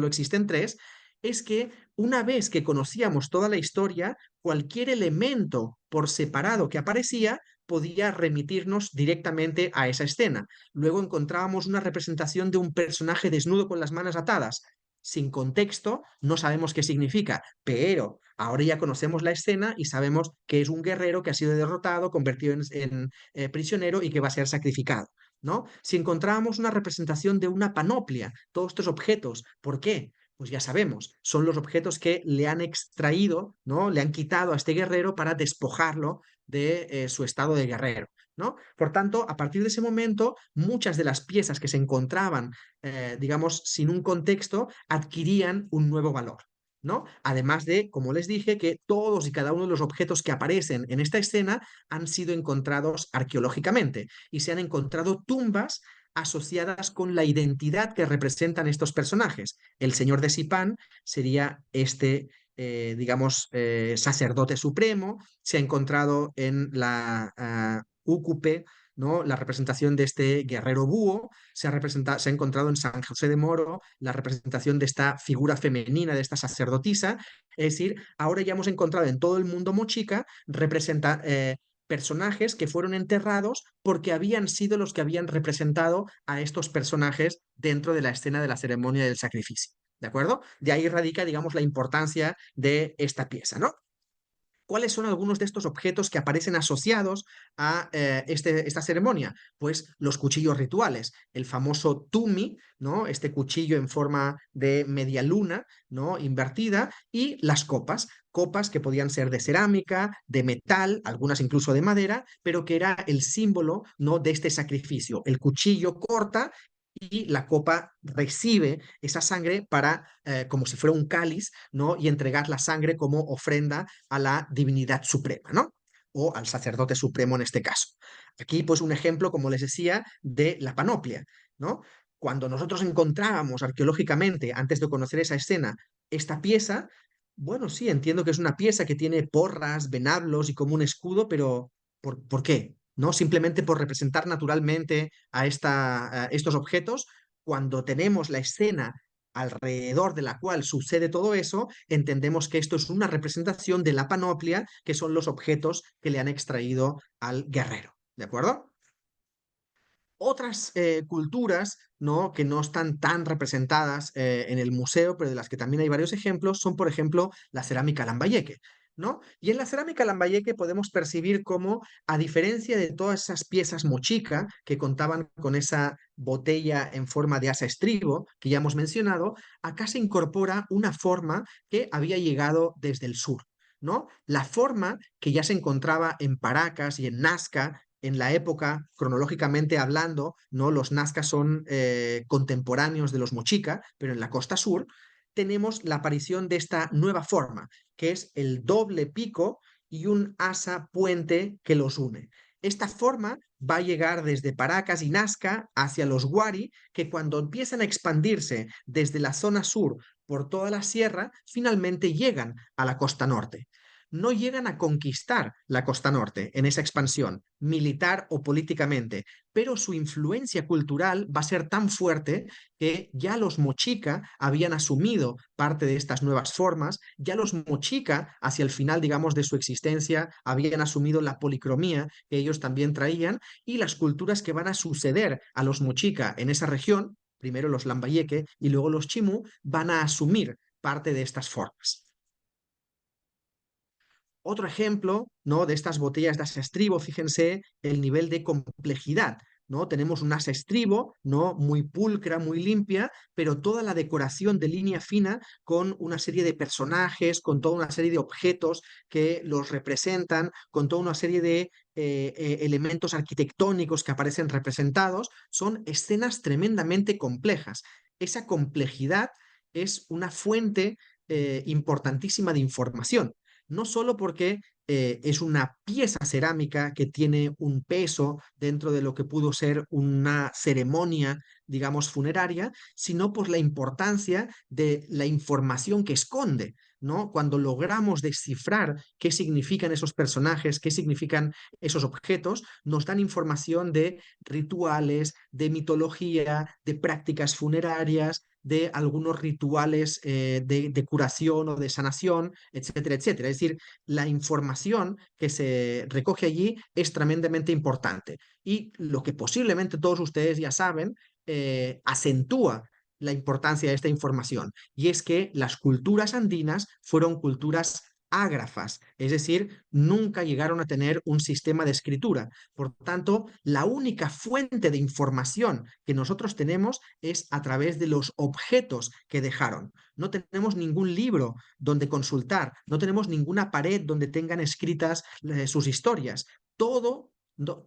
existen tres, es que una vez que conocíamos toda la historia, cualquier elemento por separado que aparecía podía remitirnos directamente a esa escena. Luego encontrábamos una representación de un personaje desnudo con las manos atadas. Sin contexto, no sabemos qué significa, pero ahora ya conocemos la escena y sabemos que es un guerrero que ha sido derrotado, convertido en prisionero y que va a ser sacrificado, ¿no? Si encontrábamos una representación de una panoplia, todos estos objetos, ¿por qué? Pues ya sabemos, son los objetos que le han extraído, ¿no? Le han quitado a este guerrero para despojarlo de su estado de guerrero, ¿no? Por tanto, a partir de ese momento, muchas de las piezas que se encontraban, digamos, sin un contexto, adquirían un nuevo valor, ¿no? Además de, como les dije, que todos y cada uno de los objetos que aparecen en esta escena han sido encontrados arqueológicamente y se han encontrado tumbas asociadas con la identidad que representan estos personajes. El señor de Sipán sería este, digamos, sacerdote supremo, se ha encontrado en la Úcupe, ¿no? La representación de este guerrero búho, se ha encontrado en San José de Moro la representación de esta figura femenina, de esta sacerdotisa. Es decir, ahora ya hemos encontrado en todo el mundo mochica personajes que fueron enterrados porque habían sido los que habían representado a estos personajes dentro de la escena de la ceremonia del sacrificio. ¿De acuerdo? De ahí radica, digamos, la importancia de esta pieza, ¿no? ¿Cuáles son algunos de estos objetos que aparecen asociados a esta ceremonia? Pues los cuchillos rituales, el famoso tumi, ¿no? Este cuchillo en forma de media luna, ¿no? Invertida, y las copas, copas que podían ser de cerámica, de metal, algunas incluso de madera, pero que era el símbolo, ¿no? De este sacrificio. El cuchillo corta y la copa recibe esa sangre para, como si fuera un cáliz, ¿no? Y entregar la sangre como ofrenda a la divinidad suprema, ¿no? O al sacerdote supremo en este caso. Aquí, pues, un ejemplo, como les decía, de la panoplia, ¿no? Cuando nosotros encontrábamos arqueológicamente, antes de conocer esa escena, esta pieza, bueno, sí, entiendo que es una pieza que tiene porras, venablos y como un escudo, pero ¿por qué? ¿No? Simplemente por representar naturalmente a estos objetos, cuando tenemos la escena alrededor de la cual sucede todo eso, entendemos que esto es una representación de la panoplia, que son los objetos que le han extraído al guerrero. ¿De acuerdo? Otras culturas, ¿no? Que no están tan representadas en el museo, pero de las que también hay varios ejemplos, son, por ejemplo, la cerámica lambayeque, ¿no? Y en la cerámica lambayeque podemos percibir cómo, a diferencia de todas esas piezas mochica que contaban con esa botella en forma de asa estribo, que ya hemos mencionado, acá se incorpora una forma que había llegado desde el sur, ¿no? La forma que ya se encontraba en Paracas y en Nazca en la época, cronológicamente hablando, ¿no? Los Nazca son contemporáneos de los Mochica, pero en la costa sur tenemos la aparición de esta nueva forma, que es el doble pico y un asa puente que los une. Esta forma va a llegar desde Paracas y Nazca hacia los Wari, que cuando empiezan a expandirse desde la zona sur por toda la sierra, finalmente llegan a la costa norte. no llegan a conquistar la costa norte en esa expansión, militar o políticamente, pero su influencia cultural va a ser tan fuerte que ya los mochica habían asumido parte de estas nuevas formas, ya los mochica hacia el final, digamos, de su existencia habían asumido la policromía que ellos también traían, y las culturas que van a suceder a los mochica en esa región, primero los lambayeque y luego los chimú, van a asumir parte de estas formas. Otro ejemplo, ¿no? De estas botellas de asa estribo, fíjense el nivel de complejidad, ¿no? Tenemos un asa estribo, ¿no? Muy pulcra, muy limpia, pero toda la decoración de línea fina con una serie de personajes, con toda una serie de objetos que los representan, con toda una serie de elementos arquitectónicos que aparecen representados, son escenas tremendamente complejas. Esa complejidad es una fuente importantísima de información, no solo porque es una pieza cerámica que tiene un peso dentro de lo que pudo ser una ceremonia, digamos, funeraria, sino por la importancia de la información que esconde, ¿no? Cuando logramos descifrar qué significan esos personajes, qué significan esos objetos, nos dan información de rituales, de mitología, de prácticas funerarias, de algunos rituales de curación o de sanación, etcétera, etcétera. Es decir, la información que se recoge allí es tremendamente importante. Y lo que posiblemente todos ustedes ya saben, acentúa la importancia de esta información. Y es que las culturas andinas fueron culturas ágrafas, es decir, nunca llegaron a tener un sistema de escritura. Por tanto, la única fuente de información que nosotros tenemos es a través de los objetos que dejaron. No tenemos ningún libro donde consultar, no tenemos ninguna pared donde tengan escritas sus historias. Todo,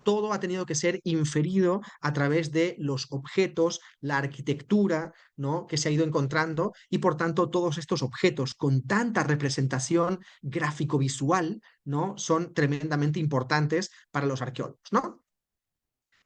todo ha tenido que ser inferido a través de los objetos, la arquitectura, ¿no? Que se ha ido encontrando, y por tanto todos estos objetos con tanta representación gráfico-visual, ¿no? Son tremendamente importantes para los arqueólogos, ¿no?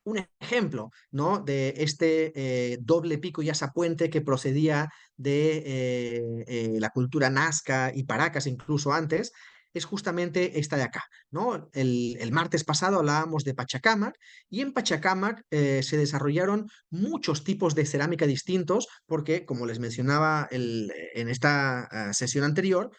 Un ejemplo, ¿no? De este doble pico y asapuente que procedía de la cultura nazca y paracas incluso antes, es justamente esta de acá, ¿no? El martes pasado hablábamos de Pachacámac, y en Pachacámac se desarrollaron muchos tipos de cerámica distintos porque, como les mencionaba en esta sesión anterior,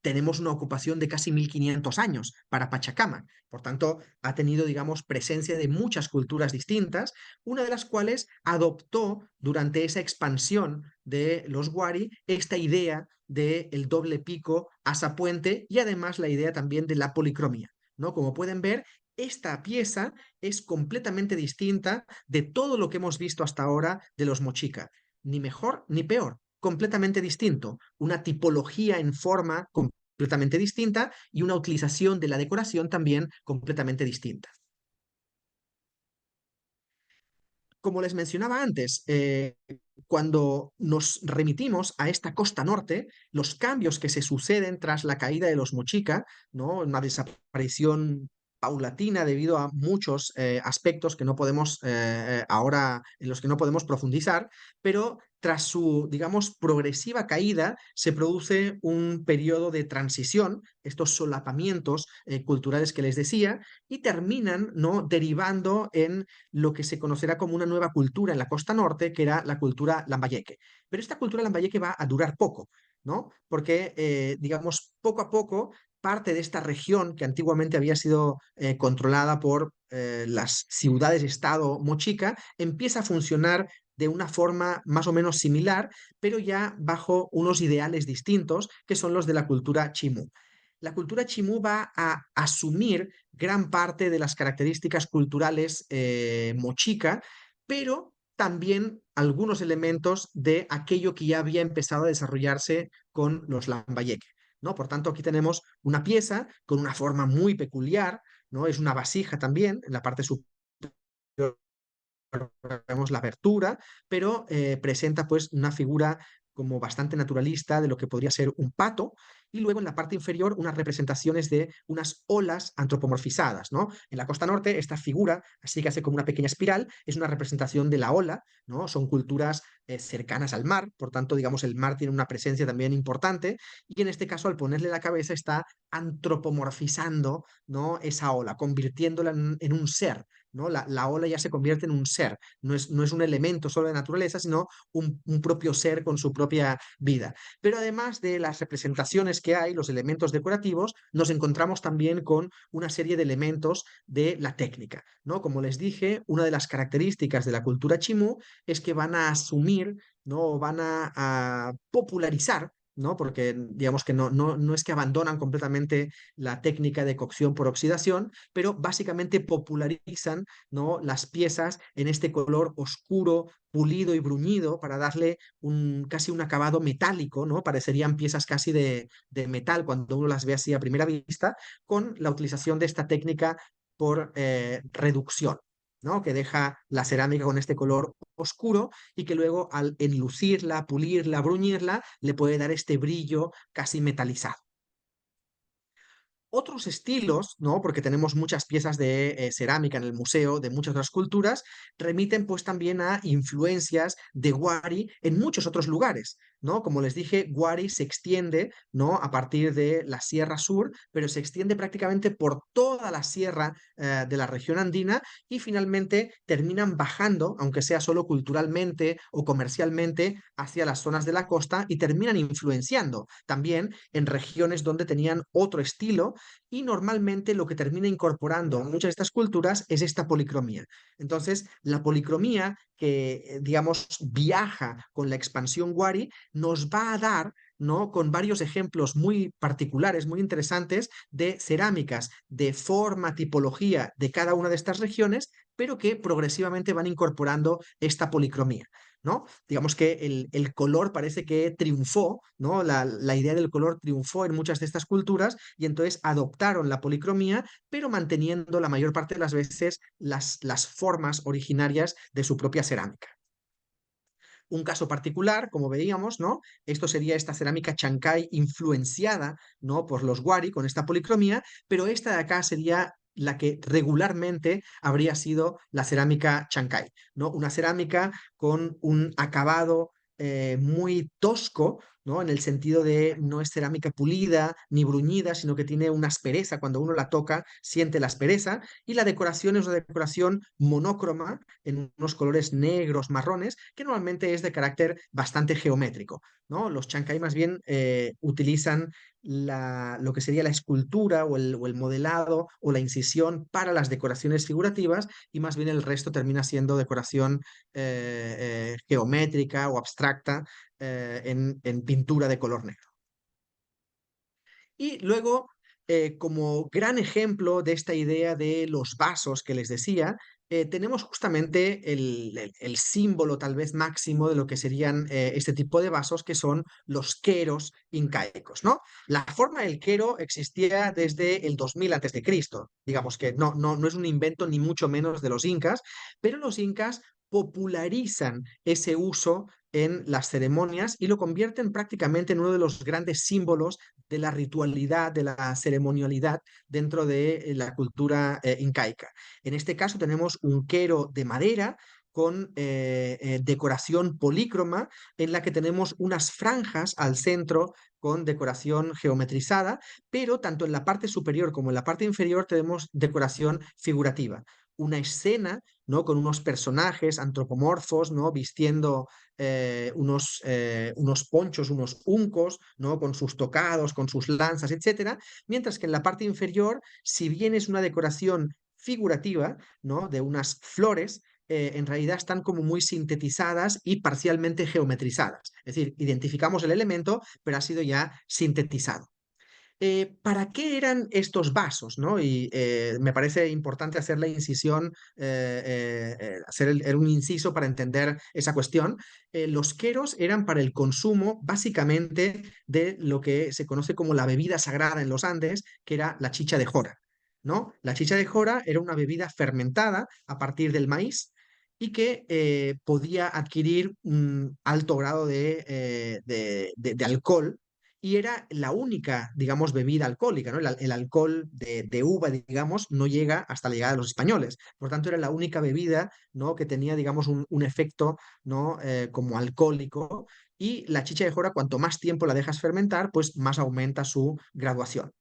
tenemos una ocupación de casi 1500 años para Pachacámac. Por tanto, ha tenido, digamos, presencia de muchas culturas distintas, una de las cuales adoptó durante esa expansión de los Wari esta idea del doble pico asa puente, y además la idea también de la policromía, ¿no? Como pueden ver, esta pieza es completamente distinta de todo lo que hemos visto hasta ahora de los mochica, ni mejor ni peor, completamente distinto, una tipología en forma completamente distinta y una utilización de la decoración también completamente distinta. Como les mencionaba antes, cuando nos remitimos a esta costa norte, los cambios que se suceden tras la caída de los mochica, ¿no? Una desaparición paulatina debido a muchos aspectos que no podemos ahora, en los que no podemos profundizar, pero tras su, digamos, progresiva caída se produce un periodo de transición, estos solapamientos culturales que les decía, y terminan, ¿no? Derivando en lo que se conocerá como una nueva cultura en la costa norte, que era la cultura lambayeque. Pero esta cultura lambayeque va a durar poco, ¿no? Porque, digamos, poco a poco, parte de esta región que antiguamente había sido controlada por las ciudades-estado mochica, empieza a funcionar de una forma más o menos similar, pero ya bajo unos ideales distintos, que son los de la cultura chimú. La cultura chimú va a asumir gran parte de las características culturales mochica, pero también algunos elementos de aquello que ya había empezado a desarrollarse con los lambayeque, ¿no? Por tanto, aquí tenemos una pieza con una forma muy peculiar, ¿no? Es una vasija también, en la parte superior vemos la abertura, pero presenta pues una figura como bastante naturalista de lo que podría ser un pato, y luego en la parte inferior unas representaciones de unas olas antropomorfizadas, ¿no? En la costa norte, esta figura, así que hace como una pequeña espiral, es una representación de la ola, ¿no? Son culturas cercanas al mar, por tanto, digamos, el mar tiene una presencia también importante, y en este caso, al ponerle la cabeza, está antropomorfizando, ¿no? Esa ola, convirtiéndola en un ser, ¿no? La ola ya se convierte en un ser, no es un elemento solo de naturaleza, sino un propio ser con su propia vida. Pero además de las representaciones que hay, los elementos decorativos, nos encontramos también con una serie de elementos de la técnica, ¿no? Como les dije, una de las características de la cultura chimú es que van a asumir, ¿no? Van a popularizar, ¿no? Porque digamos que no es que abandonan completamente la técnica de cocción por oxidación, pero básicamente popularizan, ¿no? Las piezas en este color oscuro, pulido y bruñido para darle casi un acabado metálico, ¿no? Parecerían piezas casi de metal cuando uno las ve así a primera vista, con la utilización de esta técnica por reducción, ¿no? Que deja la cerámica con este color oscuro y que luego al enlucirla, pulirla, bruñirla, le puede dar este brillo casi metalizado. Otros estilos, ¿no? Porque tenemos muchas piezas de cerámica en el museo de muchas otras culturas, remiten pues también a influencias de Wari en muchos otros lugares, ¿no? Como les dije, Wari se extiende, ¿no? A partir de la Sierra Sur, pero se extiende prácticamente por toda la sierra de la región andina y finalmente terminan bajando, aunque sea solo culturalmente o comercialmente, hacia las zonas de la costa y terminan influenciando también en regiones donde tenían otro estilo y normalmente lo que termina incorporando muchas de estas culturas es esta policromía. Entonces, la policromía que, digamos, viaja con la expansión Wari, nos va a dar, ¿no? Con varios ejemplos muy particulares, muy interesantes, de cerámicas de forma, tipología de cada una de estas regiones, pero que progresivamente van incorporando esta policromía. ¿No? Digamos que el color parece que triunfó, ¿no? La idea del color triunfó en muchas de estas culturas y entonces adoptaron la policromía, pero manteniendo la mayor parte de las veces las formas originarias de su propia cerámica. Un caso particular, como veíamos, ¿no? Esto sería esta cerámica Chancay influenciada, ¿no? Por los Wari con esta policromía, pero esta de acá sería la que regularmente habría sido la cerámica Chancay, ¿no? Una cerámica con un acabado muy tosco, ¿no? En el sentido de no es cerámica pulida ni bruñida, sino que tiene una aspereza. Cuando uno la toca, siente la aspereza. Y la decoración es una decoración monócroma, en unos colores negros, marrones, que normalmente es de carácter bastante geométrico, ¿no? Los Chancay más bien utilizan lo que sería la escultura o el modelado o la incisión para las decoraciones figurativas y más bien el resto termina siendo decoración geométrica o abstracta en pintura de color negro. Y luego, como gran ejemplo de esta idea de los vasos que les decía, tenemos justamente el símbolo tal vez máximo de lo que serían este tipo de vasos, que son los queros incaicos, ¿no? La forma del quero existía desde el 2000 antes de Cristo. Digamos que no es un invento ni mucho menos de los incas, pero los incas popularizan ese uso en las ceremonias y lo convierten prácticamente en uno de los grandes símbolos de la ritualidad, de la ceremonialidad dentro de la cultura incaica. En este caso tenemos un quero de madera con decoración polícroma en la que tenemos unas franjas al centro con decoración geometrizada, pero tanto en la parte superior como en la parte inferior tenemos decoración figurativa. Una escena, ¿no? Con unos personajes antropomorfos, ¿no? Vistiendo unos ponchos, unos uncos, ¿no? Con sus tocados, con sus lanzas, etcétera, mientras que en la parte inferior, si bien es una decoración figurativa, ¿no? De unas flores, en realidad están como muy sintetizadas y parcialmente geometrizadas. Es decir, identificamos el elemento, pero ha sido ya sintetizado. ¿Para qué eran estos vasos? ¿No? Y me parece importante hacer la incisión, hacer un inciso para entender esa cuestión. Los queros eran para el consumo básicamente de lo que se conoce como la bebida sagrada en los Andes, que era la chicha de jora. ¿No? La chicha de jora era una bebida fermentada a partir del maíz y que podía adquirir un alto grado de alcohol y era la única, digamos, bebida alcohólica, ¿no? El alcohol de uva, digamos, no llega hasta la llegada de los españoles. Por tanto, era la única bebida, ¿no? Que tenía, digamos, un efecto, ¿no? Como alcohólico. Y la chicha de jora, cuanto más tiempo la dejas fermentar, pues más aumenta su graduación.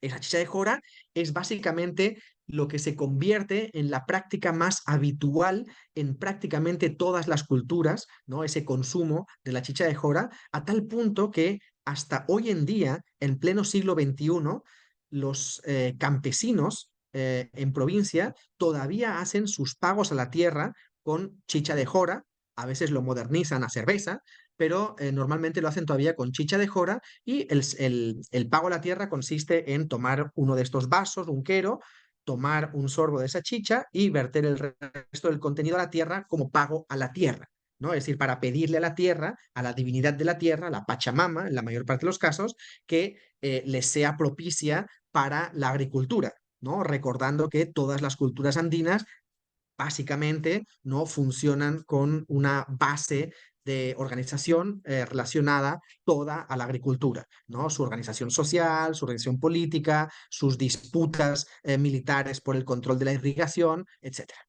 Esa chicha de jora es básicamente lo que se convierte en la práctica más habitual en prácticamente todas las culturas, ¿no? Ese consumo de la chicha de jora, a tal punto que hasta hoy en día, en pleno siglo XXI, los campesinos en provincia todavía hacen sus pagos a la tierra con chicha de jora, a veces lo modernizan a cerveza, pero normalmente lo hacen todavía con chicha de jora y el pago a la tierra consiste en tomar uno de estos vasos, un quero, tomar un sorbo de esa chicha y verter el resto del contenido a la tierra como pago a la tierra, ¿no? Es decir, para pedirle a la tierra, a la divinidad de la tierra, la Pachamama, en la mayor parte de los casos, que les sea propicia para la agricultura, ¿no? Recordando que todas las culturas andinas básicamente no funcionan con una base de organización relacionada toda a la agricultura, ¿no? Su organización social, su organización política, sus disputas militares por el control de la irrigación, etcétera.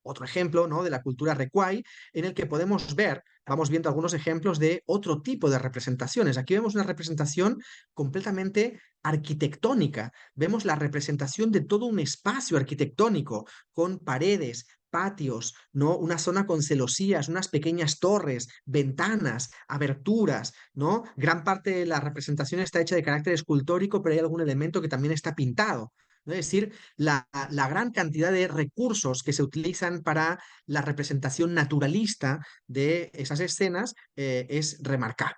Otro ejemplo, ¿no? De la cultura recuay, en el que podemos ver, vamos viendo algunos ejemplos de otro tipo de representaciones. Aquí vemos una representación completamente arquitectónica. Vemos la representación de todo un espacio arquitectónico con paredes, patios, ¿no? Una zona con celosías, unas pequeñas torres, ventanas, aberturas, ¿no? Gran parte de la representación está hecha de carácter escultórico, pero hay algún elemento que también está pintado, ¿no? Es decir, la gran cantidad de recursos que se utilizan para la representación naturalista de esas escenas es remarcable.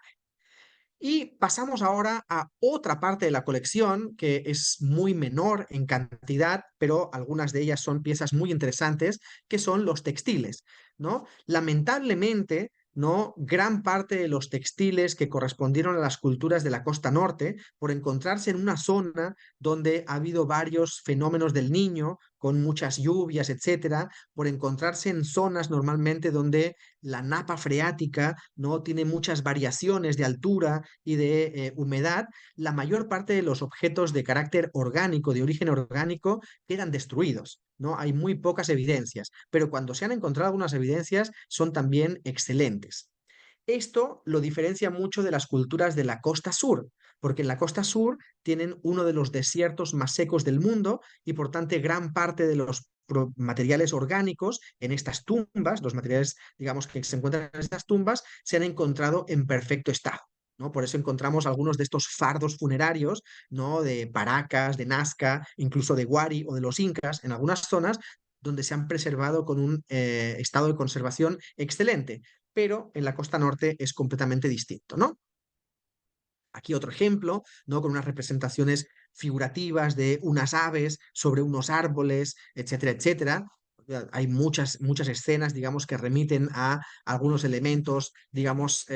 Y pasamos ahora a otra parte de la colección que es muy menor en cantidad, pero algunas de ellas son piezas muy interesantes, que son los textiles, ¿no? Lamentablemente, ¿no? Gran parte de los textiles que correspondieron a las culturas de la costa norte, por encontrarse en una zona donde ha habido varios fenómenos del niño, con muchas lluvias, etcétera, por encontrarse en zonas normalmente donde la napa freática no tiene muchas variaciones de altura y de humedad, la mayor parte de los objetos de carácter orgánico, de origen orgánico, quedan destruidos, ¿no? Hay muy pocas evidencias, pero cuando se han encontrado algunas evidencias son también excelentes. Esto lo diferencia mucho de las culturas de la costa sur, porque en la costa sur tienen uno de los desiertos más secos del mundo y por tanto gran parte de los materiales orgánicos en estas tumbas, los materiales, digamos, que se encuentran en estas tumbas, se han encontrado en perfecto estado, ¿no? Por eso encontramos algunos de estos fardos funerarios, ¿no? De Paracas, de Nazca, incluso de Huari o de los Incas, en algunas zonas donde se han preservado con un estado de conservación excelente, pero en la costa norte es completamente distinto, ¿no? Aquí otro ejemplo, ¿no? Con unas representaciones figurativas de unas aves sobre unos árboles, etcétera, etcétera. Hay muchas escenas, digamos, que remiten a algunos elementos, digamos,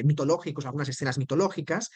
mitológicos, algunas escenas mitológicas.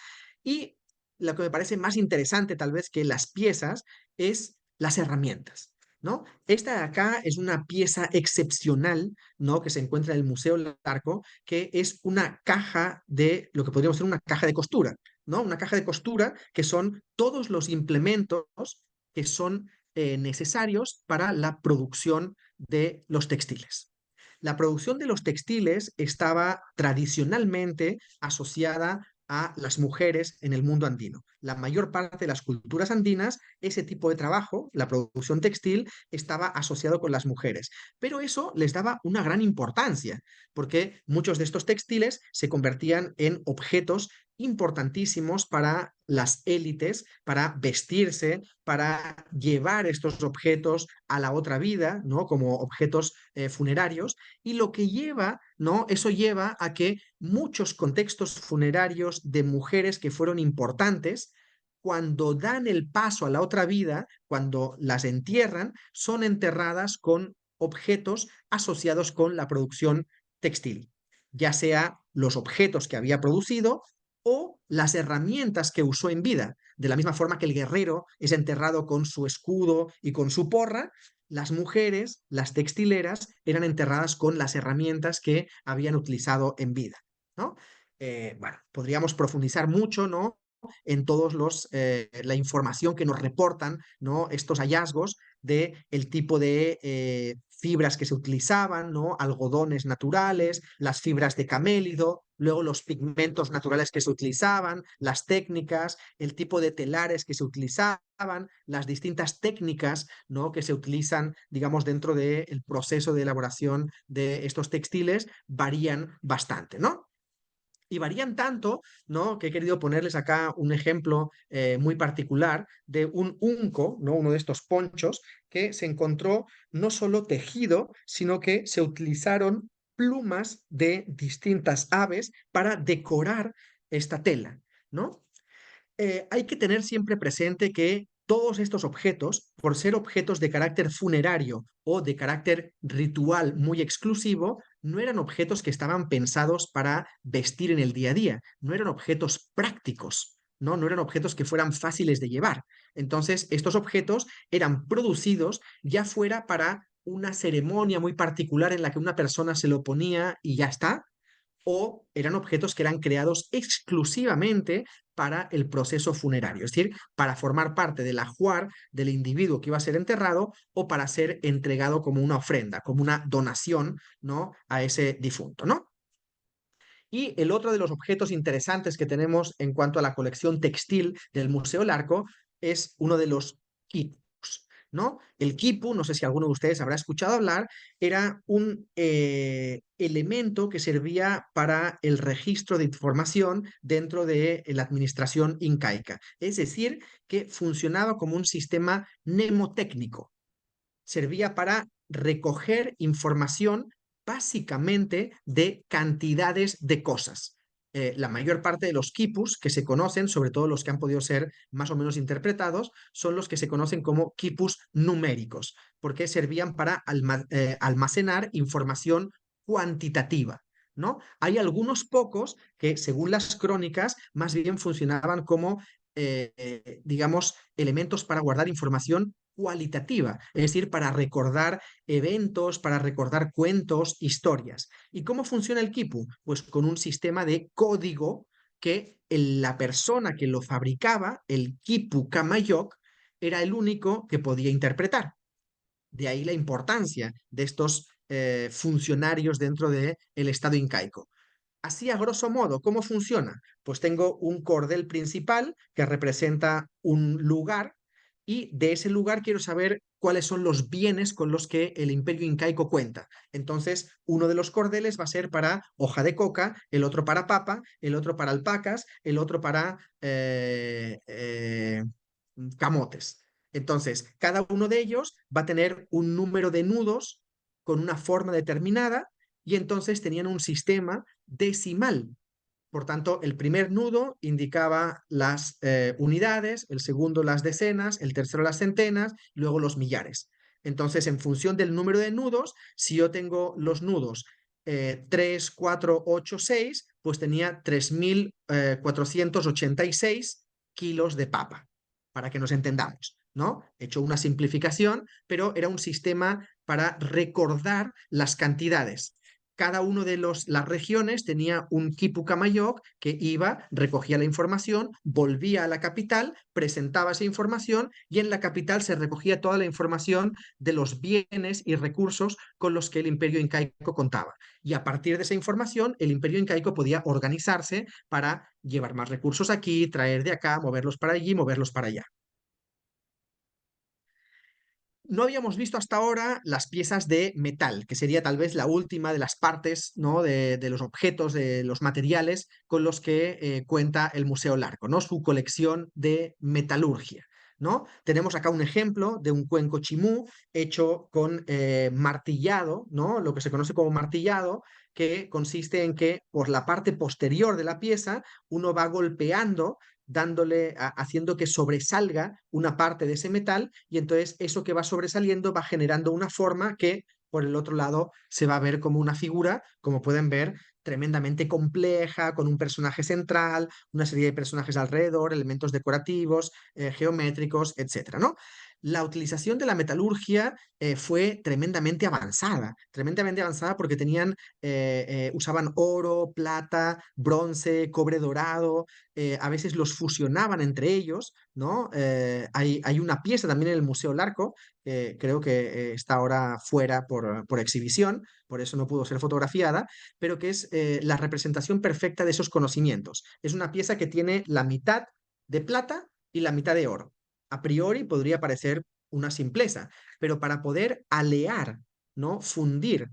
Y lo que me parece más interesante, tal vez, que las piezas es las herramientas, ¿no? Esta de acá es una pieza excepcional, ¿no? Que se encuentra en el Museo Larco, que es una caja de lo que podríamos ser una caja de costura, ¿no? Una caja de costura que son todos los implementos que son necesarios para la producción de los textiles. La producción de los textiles estaba tradicionalmente asociada a las mujeres en el mundo andino. La mayor parte de las culturas andinas, ese tipo de trabajo, la producción textil, estaba asociado con las mujeres. Pero eso les daba una gran importancia, porque muchos de estos textiles se convertían en objetos importantísimos para las élites, para vestirse, para llevar estos objetos a la otra vida, ¿no? Como objetos funerarios, y lo que lleva, ¿no? Eso lleva a que muchos contextos funerarios de mujeres que fueron importantes, cuando dan el paso a la otra vida, cuando las entierran, son enterradas con objetos asociados con la producción textil, ya sea los objetos que había producido o las herramientas que usó en vida. De la misma forma que el guerrero es enterrado con su escudo y con su porra, las mujeres, las textileras, eran enterradas con las herramientas que habían utilizado en vida, ¿no? bueno, podríamos profundizar mucho, ¿no? En todos la información que nos reportan, ¿no? Estos hallazgos de el tipo de fibras que se utilizaban, ¿no? Algodones naturales, las fibras de camélido, luego los pigmentos naturales que se utilizaban, las técnicas, el tipo de telares que se utilizaban, las distintas técnicas, ¿no? Que se utilizan, digamos, dentro del proceso de elaboración de estos textiles varían bastante, ¿no? Y varían tanto, ¿no? Que he querido ponerles acá un ejemplo muy particular de un unco, ¿no? Uno de estos ponchos que se encontró no solo tejido, sino que se utilizaron plumas de distintas aves para decorar esta tela, ¿no? Hay que tener siempre presente que todos estos objetos, por ser objetos de carácter funerario o de carácter ritual muy exclusivo, no eran objetos que estaban pensados para vestir en el día a día, no eran objetos prácticos, ¿no? No eran objetos que fueran fáciles de llevar. Entonces, estos objetos eran producidos ya fuera para una ceremonia muy particular en la que una persona se lo ponía y ya está, o eran objetos que eran creados exclusivamente para el proceso funerario, es decir, para formar parte del ajuar del individuo que iba a ser enterrado o para ser entregado como una ofrenda, como una donación, ¿no? A ese difunto, ¿no? Y el otro de los objetos interesantes que tenemos en cuanto a la colección textil del Museo Larco es uno de los quipus, ¿no? El quipu, no sé si alguno de ustedes habrá escuchado hablar, era un elemento que servía para el registro de información dentro de la administración incaica. Es decir, que funcionaba como un sistema mnemotécnico, servía para recoger información básicamente de cantidades de cosas. La mayor parte de los quipus que se conocen, sobre todo los que han podido ser más o menos interpretados, son los que se conocen como quipus numéricos, porque servían para almacenar información cuantitativa, ¿no? Hay algunos pocos que, según las crónicas, más bien funcionaban como, digamos, elementos para guardar información cualitativa, es decir, para recordar eventos, para recordar cuentos, historias. ¿Y cómo funciona el Kipu? Pues con un sistema de código que la persona que lo fabricaba, el Kipu Kamayok, era el único que podía interpretar. De ahí la importancia de estos funcionarios dentro del Estado incaico. Así, a grosso modo, ¿cómo funciona? Pues tengo un cordel principal que representa un lugar y de ese lugar quiero saber cuáles son los bienes con los que el imperio incaico cuenta. Entonces, uno de los cordeles va a ser para hoja de coca, el otro para papa, el otro para alpacas, el otro para camotes. Entonces, cada uno de ellos va a tener un número de nudos con una forma determinada y entonces tenían un sistema decimal. Por tanto, el primer nudo indicaba las unidades, el segundo las decenas, el tercero las centenas, luego los millares. Entonces, en función del número de nudos, si yo tengo los nudos 3, 4, 8, 6, pues tenía 3.486 kilos de papa, para que nos entendamos, ¿no? He hecho una simplificación, pero era un sistema para recordar las cantidades. Cada uno de las regiones tenía un Kipukamayok que iba, recogía la información, volvía a la capital, presentaba esa información y en la capital se recogía toda la información de los bienes y recursos con los que el imperio incaico contaba. Y a partir de esa información, el imperio incaico podía organizarse para llevar más recursos aquí, traer de acá, moverlos para allí, moverlos para allá. No habíamos visto hasta ahora las piezas de metal, que sería tal vez la última de las partes, ¿no? de los objetos, de los materiales con los que cuenta el Museo Larco, ¿no? Su colección de metalurgia. ¿No? Tenemos acá un ejemplo de un cuenco chimú hecho con martillado, ¿no? Lo que se conoce como martillado, que consiste en que por la parte posterior de la pieza uno va golpeando haciendo que sobresalga una parte de ese metal y entonces eso que va sobresaliendo va generando una forma que por el otro lado se va a ver como una figura, como pueden ver, tremendamente compleja, con un personaje central, una serie de personajes alrededor, elementos decorativos, geométricos, etcétera, ¿no? la utilización de la metalurgia fue tremendamente avanzada porque usaban oro, plata, bronce, cobre dorado, a veces los fusionaban entre ellos, ¿no? Hay una pieza también en el Museo Larco, creo que está ahora fuera por exhibición, por eso no pudo ser fotografiada, pero que es la representación perfecta de esos conocimientos. Es una pieza que tiene la mitad de plata y la mitad de oro. A priori podría parecer una simpleza, pero para poder alear, ¿no? Fundir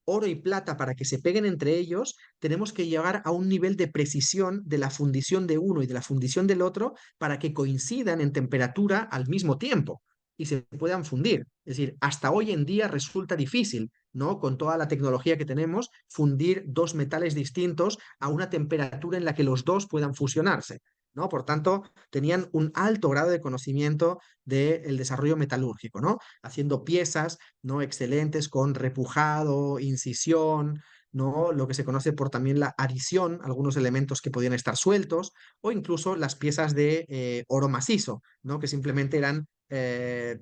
oro y plata para que se peguen entre ellos, tenemos que llegar a un nivel de precisión de la fundición de uno y de la fundición del otro para que coincidan en temperatura al mismo tiempo y se puedan fundir. Es decir, hasta hoy en día resulta difícil, ¿no? Con toda la tecnología que tenemos, fundir dos metales distintos a una temperatura en la que los dos puedan fusionarse, ¿no? Por tanto, tenían un alto grado de conocimiento del desarrollo metalúrgico, ¿no? Haciendo piezas, ¿no? Excelentes con repujado, incisión, ¿no? Lo que se conoce por también la adición, algunos elementos que podían estar sueltos, o incluso las piezas de oro macizo, ¿no? Que simplemente eran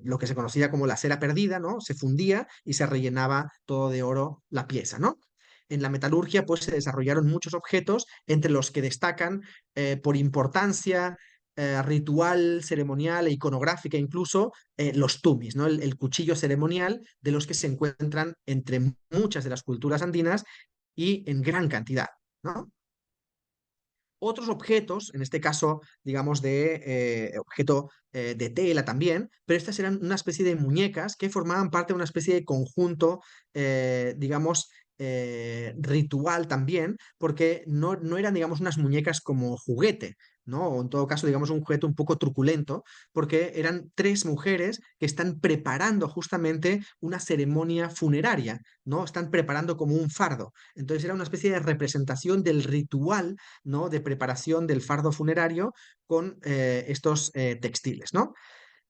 lo que se conocía como la cera perdida, ¿no? Se fundía y se rellenaba todo de oro la pieza, ¿no? En la metalurgia, pues se desarrollaron muchos objetos, entre los que destacan por importancia ritual, ceremonial e iconográfica, incluso los tumis, ¿no? El cuchillo ceremonial de los que se encuentran entre muchas de las culturas andinas y en gran cantidad, ¿no? Otros objetos, en este caso, digamos, de objeto de tela también, pero estas eran una especie de muñecas que formaban parte de una especie de conjunto, digamos, ritual también, porque no eran, digamos, unas muñecas como juguete, ¿no? O en todo caso, digamos, un juguete un poco truculento, porque eran tres mujeres que están preparando justamente una ceremonia funeraria, ¿no? Están preparando como un fardo. Entonces era una especie de representación del ritual, ¿no? De preparación del fardo funerario con estos textiles, ¿no?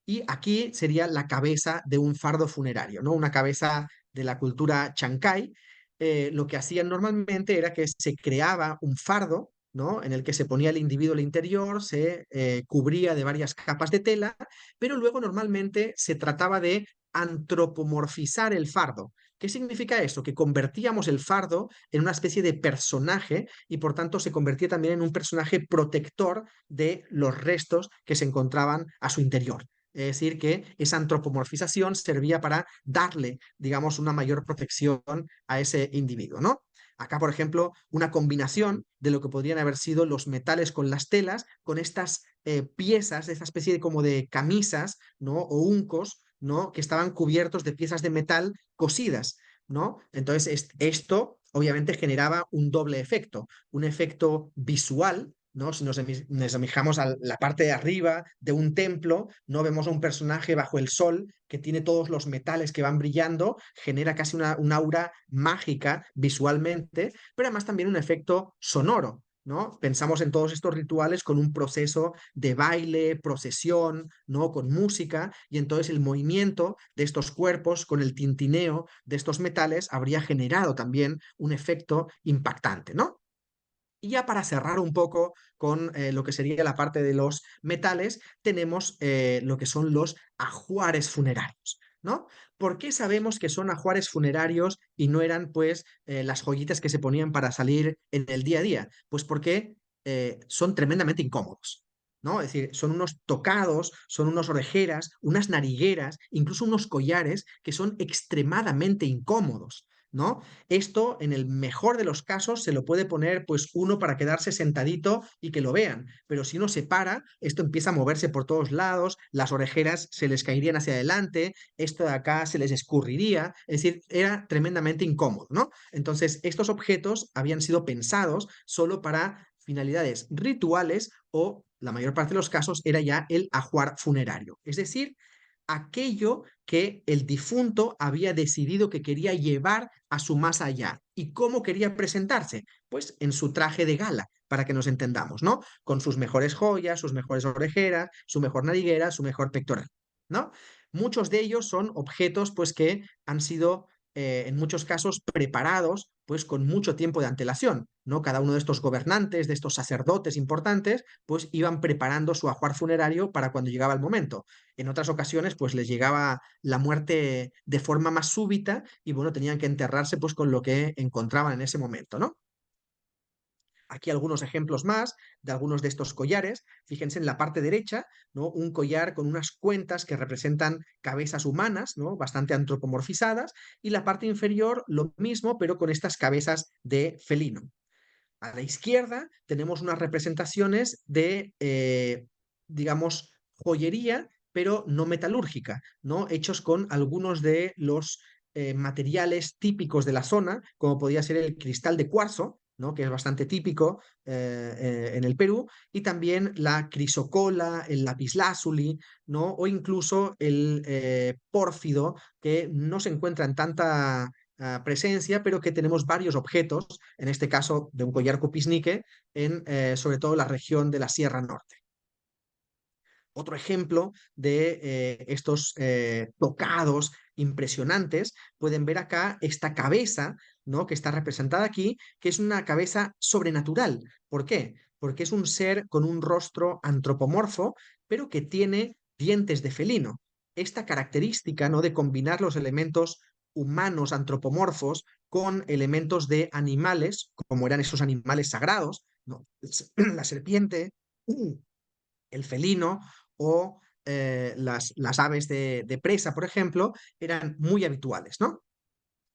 Y aquí sería la cabeza de un fardo funerario, ¿no? Una cabeza de la cultura chancay. Lo que hacían normalmente era que se creaba un fardo, ¿no? En el que se ponía el individuo al interior, se cubría de varias capas de tela, pero luego normalmente se trataba de antropomorfizar el fardo. ¿Qué significa eso? Que convertíamos el fardo en una especie de personaje y por tanto se convertía también en un personaje protector de los restos que se encontraban a su interior. Es decir, que esa antropomorfización servía para darle, digamos, una mayor protección a ese individuo, ¿no? Acá, por ejemplo, una combinación de lo que podrían haber sido los metales con las telas, con estas piezas, esta especie de como de camisas, ¿no? O uncos, ¿no? Que estaban cubiertos de piezas de metal cosidas, ¿no? Entonces, esto obviamente generaba un doble efecto, un efecto visual, ¿no? Si nos fijamos a la parte de arriba de un templo, no vemos a un personaje bajo el sol que tiene todos los metales que van brillando, genera casi una aura mágica visualmente, pero además también un efecto sonoro, ¿no? Pensamos en todos estos rituales con un proceso de baile, procesión, ¿no? Con música, y entonces el movimiento de estos cuerpos con el tintineo de estos metales habría generado también un efecto impactante, ¿no? Y ya para cerrar un poco con lo que sería la parte de los metales, tenemos lo que son los ajuares funerarios, ¿no? ¿Por qué sabemos que son ajuares funerarios y no eran, pues, las joyitas que se ponían para salir en el día a día? Pues porque son tremendamente incómodos, ¿no? Es decir, son unos tocados, son unas orejeras, unas narigueras, incluso unos collares que son extremadamente incómodos, ¿no? Esto, en el mejor de los casos, se lo puede poner pues uno para quedarse sentadito y que lo vean, pero si uno se para, esto empieza a moverse por todos lados, las orejeras se les caerían hacia adelante, esto de acá se les escurriría, es decir, era tremendamente incómodo, ¿no? Entonces, estos objetos habían sido pensados solo para finalidades rituales o, la mayor parte de los casos, era ya el ajuar funerario, es decir, aquello que el difunto había decidido que quería llevar a su más allá. ¿Y cómo quería presentarse? Pues en su traje de gala, para que nos entendamos, ¿no? Con sus mejores joyas, sus mejores orejeras, su mejor nariguera, su mejor pectoral, ¿no? Muchos de ellos son objetos, pues, que han sido, en muchos casos, preparados pues con mucho tiempo de antelación, ¿no? Cada uno de estos gobernantes, de estos sacerdotes importantes, pues iban preparando su ajuar funerario para cuando llegaba el momento. En otras ocasiones, pues les llegaba la muerte de forma más súbita y bueno, tenían que enterrarse pues con lo que encontraban en ese momento, ¿no? Aquí algunos ejemplos más de algunos de estos collares. Fíjense en la parte derecha, ¿no? Un collar con unas cuentas que representan cabezas humanas, ¿no? Bastante antropomorfizadas, y la parte inferior lo mismo, pero con estas cabezas de felino. A la izquierda tenemos unas representaciones de, digamos, joyería, pero no metalúrgica, ¿no? Hechos con algunos de los materiales típicos de la zona, como podía ser el cristal de cuarzo, ¿no? Que es bastante típico en el Perú, y también la crisocola, el lapislázuli, ¿no? O incluso el pórfido, que no se encuentra en tanta presencia, pero que tenemos varios objetos, en este caso de un collar cupisnique, en sobre todo la región de la Sierra Norte. Otro ejemplo de estos tocados impresionantes, pueden ver acá esta cabeza, ¿no? Que está representada aquí, que es una cabeza sobrenatural. ¿Por qué? Porque es un ser con un rostro antropomorfo, pero que tiene dientes de felino. Esta característica, ¿no? De combinar los elementos humanos antropomorfos con elementos de animales, como eran esos animales sagrados, ¿no? La serpiente, el felino o las aves de presa, por ejemplo, eran muy habituales, ¿no?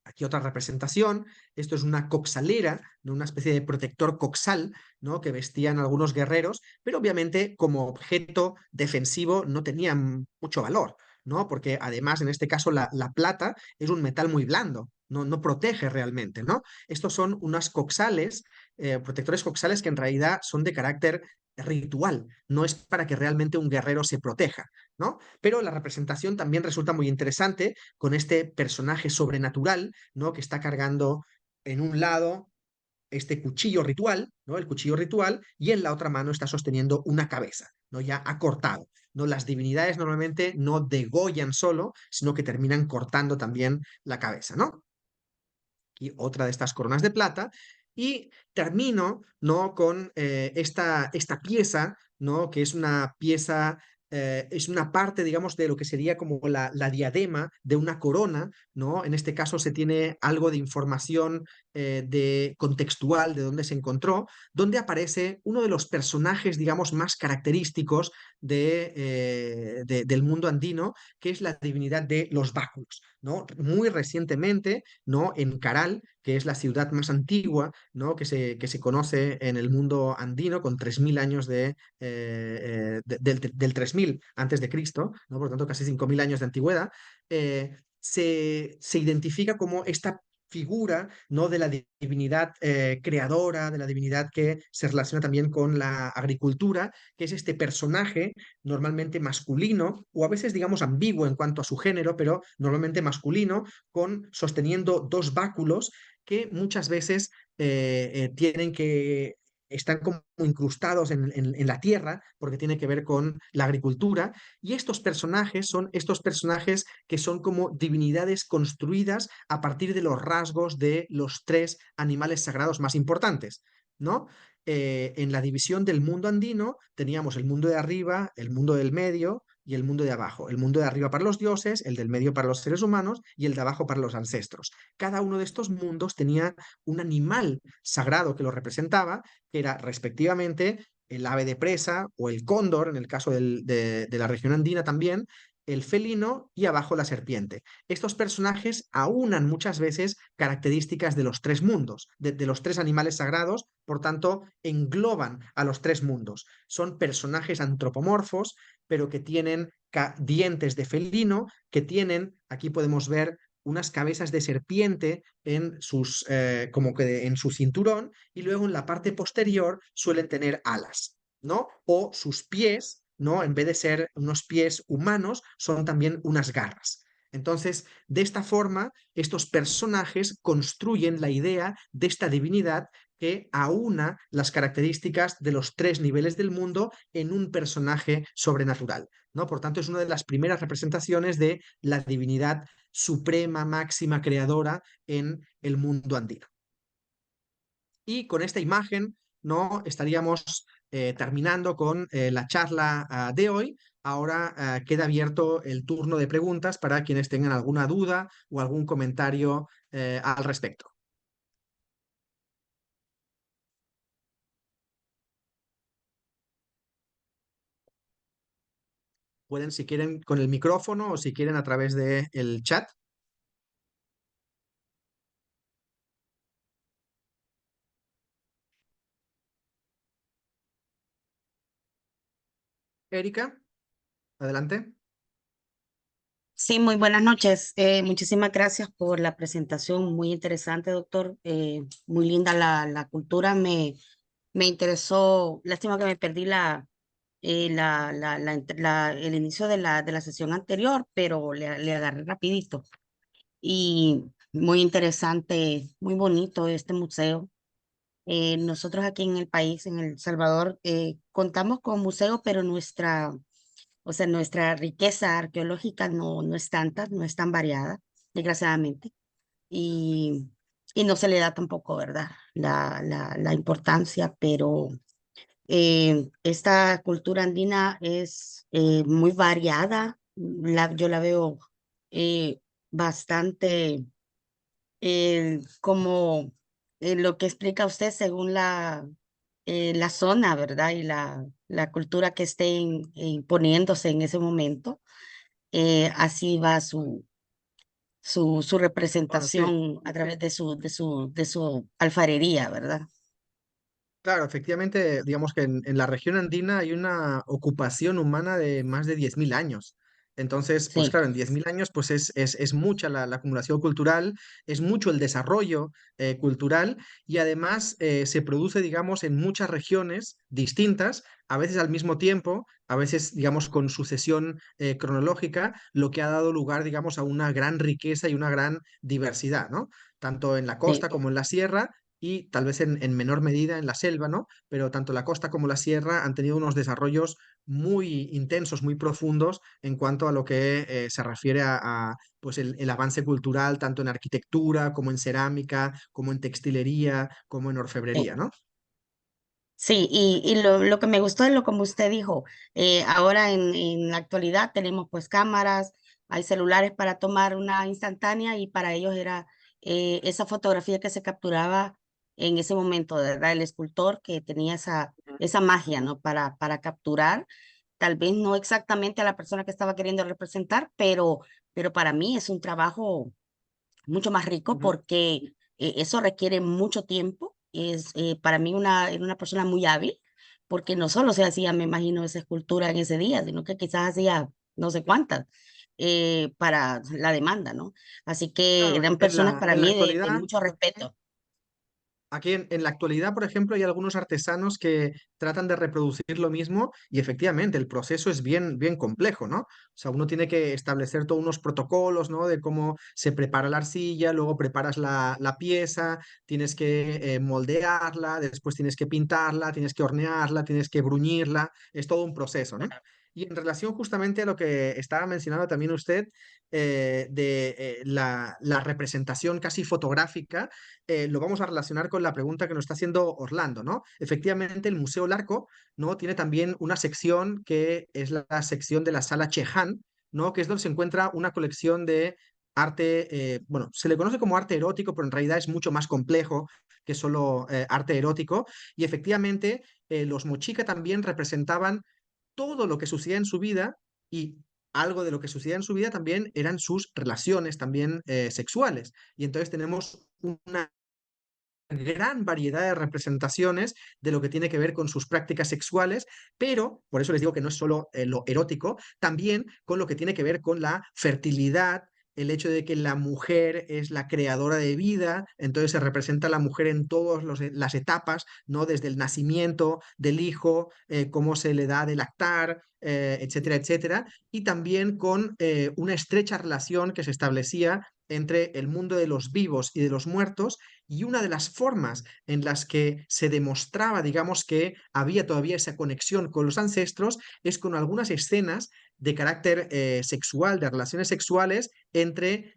Aquí otra representación, esto es una coxalera, ¿no? Una especie de protector coxal, ¿no? Que vestían algunos guerreros, pero obviamente como objeto defensivo no tenían mucho valor, ¿no? Porque además en este caso la plata es un metal muy blando, no protege realmente, ¿no? Estos son unas coxales, protectores coxales que en realidad son de carácter ritual, no es para que realmente un guerrero se proteja, ¿no? Pero la representación también resulta muy interesante con este personaje sobrenatural, ¿no? Que está cargando en un lado este cuchillo ritual, ¿no? El cuchillo ritual, y en la otra mano está sosteniendo una cabeza, ¿no? Ya ha cortado, ¿no? Las divinidades normalmente no degollan solo, sino que terminan cortando también la cabeza, ¿no? Y otra de estas coronas de plata. Y termino, ¿no? Con esta pieza, ¿no? Que es una pieza, es una parte, digamos, de lo que sería como la diadema de una corona, ¿no? En este caso se tiene algo de información contextual de dónde se encontró, donde aparece uno de los personajes, digamos, más característicos del mundo andino, que es la divinidad de los báculos, ¿no? Muy recientemente, ¿no? En Caral, que es la ciudad más antigua, ¿no? Que se conoce en el mundo andino, con 3.000 años del 3000 antes de Cristo, ¿no? Por lo tanto casi 5.000 años de antigüedad, se identifica como esta figura, ¿no? De la divinidad creadora, de la divinidad que se relaciona también con la agricultura, que es este personaje normalmente masculino, o a veces digamos ambiguo en cuanto a su género, pero normalmente masculino, sosteniendo dos báculos que muchas veces tienen que están como incrustados en la tierra porque tiene que ver con la agricultura, y estos personajes son estos personajes que son como divinidades construidas a partir de los rasgos de los tres animales sagrados más importantes, ¿no? En la división del mundo andino teníamos el mundo de arriba, el mundo del medio y el mundo de abajo. El mundo de arriba para los dioses, el del medio para los seres humanos y el de abajo para los ancestros. Cada uno de estos mundos tenía un animal sagrado que lo representaba, que era respectivamente el ave de presa o el cóndor, en el caso de la región andina también, el felino y abajo la serpiente. Estos personajes aunan muchas veces características de los tres mundos, de los tres animales sagrados, por tanto, engloban a los tres mundos. Son personajes antropomorfos, pero que tienen dientes de felino, que tienen, aquí podemos ver unas cabezas de serpiente como que en su cinturón, y luego en la parte posterior suelen tener alas, ¿no? O sus pies, ¿no? En vez de ser unos pies humanos, son también unas garras. Entonces, de esta forma, estos personajes construyen la idea de esta divinidad que aúna las características de los tres niveles del mundo en un personaje sobrenatural, ¿no? Por tanto, es una de las primeras representaciones de la divinidad suprema, máxima, creadora en el mundo andino. Y con esta imagen, ¿no? Estaríamos terminando con la charla de hoy. Ahora queda abierto el turno de preguntas para quienes tengan alguna duda o algún comentario al respecto. Pueden, si quieren, con el micrófono o si quieren a través del chat. Erika, adelante. Sí, muy buenas noches. Muchísimas gracias por la presentación, muy interesante, doctor. Muy linda la cultura, me interesó. Lástima que me perdí el inicio de la sesión anterior, pero le agarré rapidito. Y muy interesante, muy bonito este museo. Nosotros aquí en el país, en El Salvador, contamos con museos, pero nuestra riqueza arqueológica no es tanta, no es tan variada, desgraciadamente, y, y no se le da tampoco, ¿verdad? La importancia, pero esta cultura andina es muy variada, yo la veo bastante como lo que explica usted según la zona, ¿verdad? Y la cultura que esté imponiéndose en ese momento, así va su Bueno, sí. representación a través de su alfarería, ¿verdad? Claro, efectivamente, digamos que en la región andina hay una ocupación humana de más de 10.000 años. Entonces, pues Sí, claro, en 10.000 años pues es mucha la acumulación cultural, es mucho el desarrollo cultural y además se produce, digamos, en muchas regiones distintas, a veces al mismo tiempo, a veces, digamos, con sucesión cronológica, lo que ha dado lugar, digamos, a una gran riqueza y una gran diversidad, ¿no? Tanto en la sí. costa como en la sierra y tal vez en menor medida en la selva, ¿no? Pero tanto la costa como la sierra han tenido unos desarrollos muy intensos, muy profundos en cuanto a lo que se refiere pues el avance cultural, tanto en arquitectura como en cerámica, como en textilería, como en orfebrería, Sí. ¿no? Sí, y lo que me gustó es lo como usted dijo, ahora en la actualidad tenemos pues cámaras, hay celulares para tomar una instantánea y para ellos era esa fotografía que se capturaba en ese momento, ¿verdad? El escultor que tenía esa magia, ¿no? Para capturar, tal vez no exactamente a la persona que estaba queriendo representar, pero para mí es un trabajo mucho más rico Ujú. porque eso requiere mucho tiempo. Para mí era una persona muy hábil, porque no solo se hacía, me imagino, esa escultura en ese día, sino que quizás hacía no sé cuántas para la demanda, ¿no? Así que Claro, eran personas para en la mí de actualidad mucho respeto. aquí en la actualidad, por ejemplo, hay algunos artesanos que tratan de reproducir lo mismo y efectivamente el proceso es bien complejo, ¿no? O sea, uno tiene que establecer todos unos protocolos, ¿no? De cómo se prepara la arcilla, luego preparas la pieza, tienes que moldearla, después tienes que pintarla, tienes que hornearla, tienes que bruñirla, es todo un proceso, ¿no? Y en relación justamente a lo que estaba mencionando también usted, la representación casi fotográfica, lo vamos a relacionar con la pregunta que nos está haciendo Orlando, ¿no? Efectivamente, el Museo Larco, ¿no? Tiene también una sección que es la sección de la Sala Chehan, ¿no? Que es donde se encuentra una colección de arte, bueno, se le conoce como arte erótico, pero en realidad es mucho más complejo que solo arte erótico. Y efectivamente, los Mochica también representaban todo lo que sucedía en su vida y algo de lo que sucedía en su vida también eran sus relaciones también sexuales. Y entonces tenemos una gran variedad de representaciones de lo que tiene que ver con sus prácticas sexuales, pero, por eso les digo que no es solo lo erótico, también con lo que tiene que ver con la fertilidad, el hecho de que la mujer es la creadora de vida, entonces se representa a la mujer en todas las etapas, ¿no? Desde el nacimiento del hijo, cómo se le da de lactar, etcétera, etcétera, y también con una estrecha relación que se establecía entre el mundo de los vivos y de los muertos, y una de las formas en las que se demostraba, digamos, que había todavía esa conexión con los ancestros es con algunas escenas de carácter sexual, de relaciones sexuales entre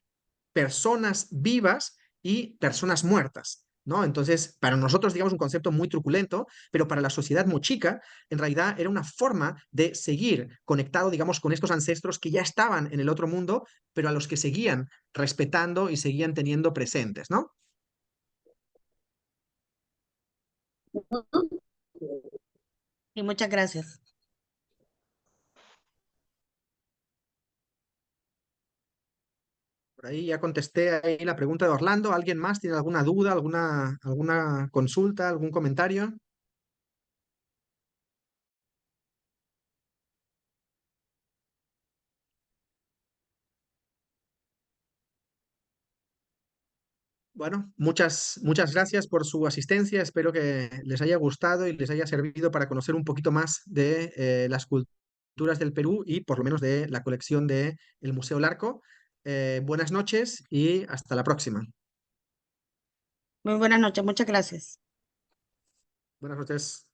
personas vivas y personas muertas. ¿no? Entonces, para nosotros, digamos, un concepto muy truculento, pero para la sociedad mochica, en realidad era una forma de seguir conectado, digamos, con estos ancestros que ya estaban en el otro mundo, pero a los que seguían respetando y seguían teniendo presentes, ¿no? Y muchas gracias. Por ahí ya contesté ahí la pregunta de Orlando. ¿Alguien más tiene alguna duda, alguna consulta, algún comentario? Bueno, muchas gracias por su asistencia. Espero que les haya gustado y les haya servido para conocer un poquito más de las culturas del Perú y por lo menos de la colección de el Museo Larco. Buenas noches y hasta la próxima. Muy buenas noches, muchas gracias. Buenas noches.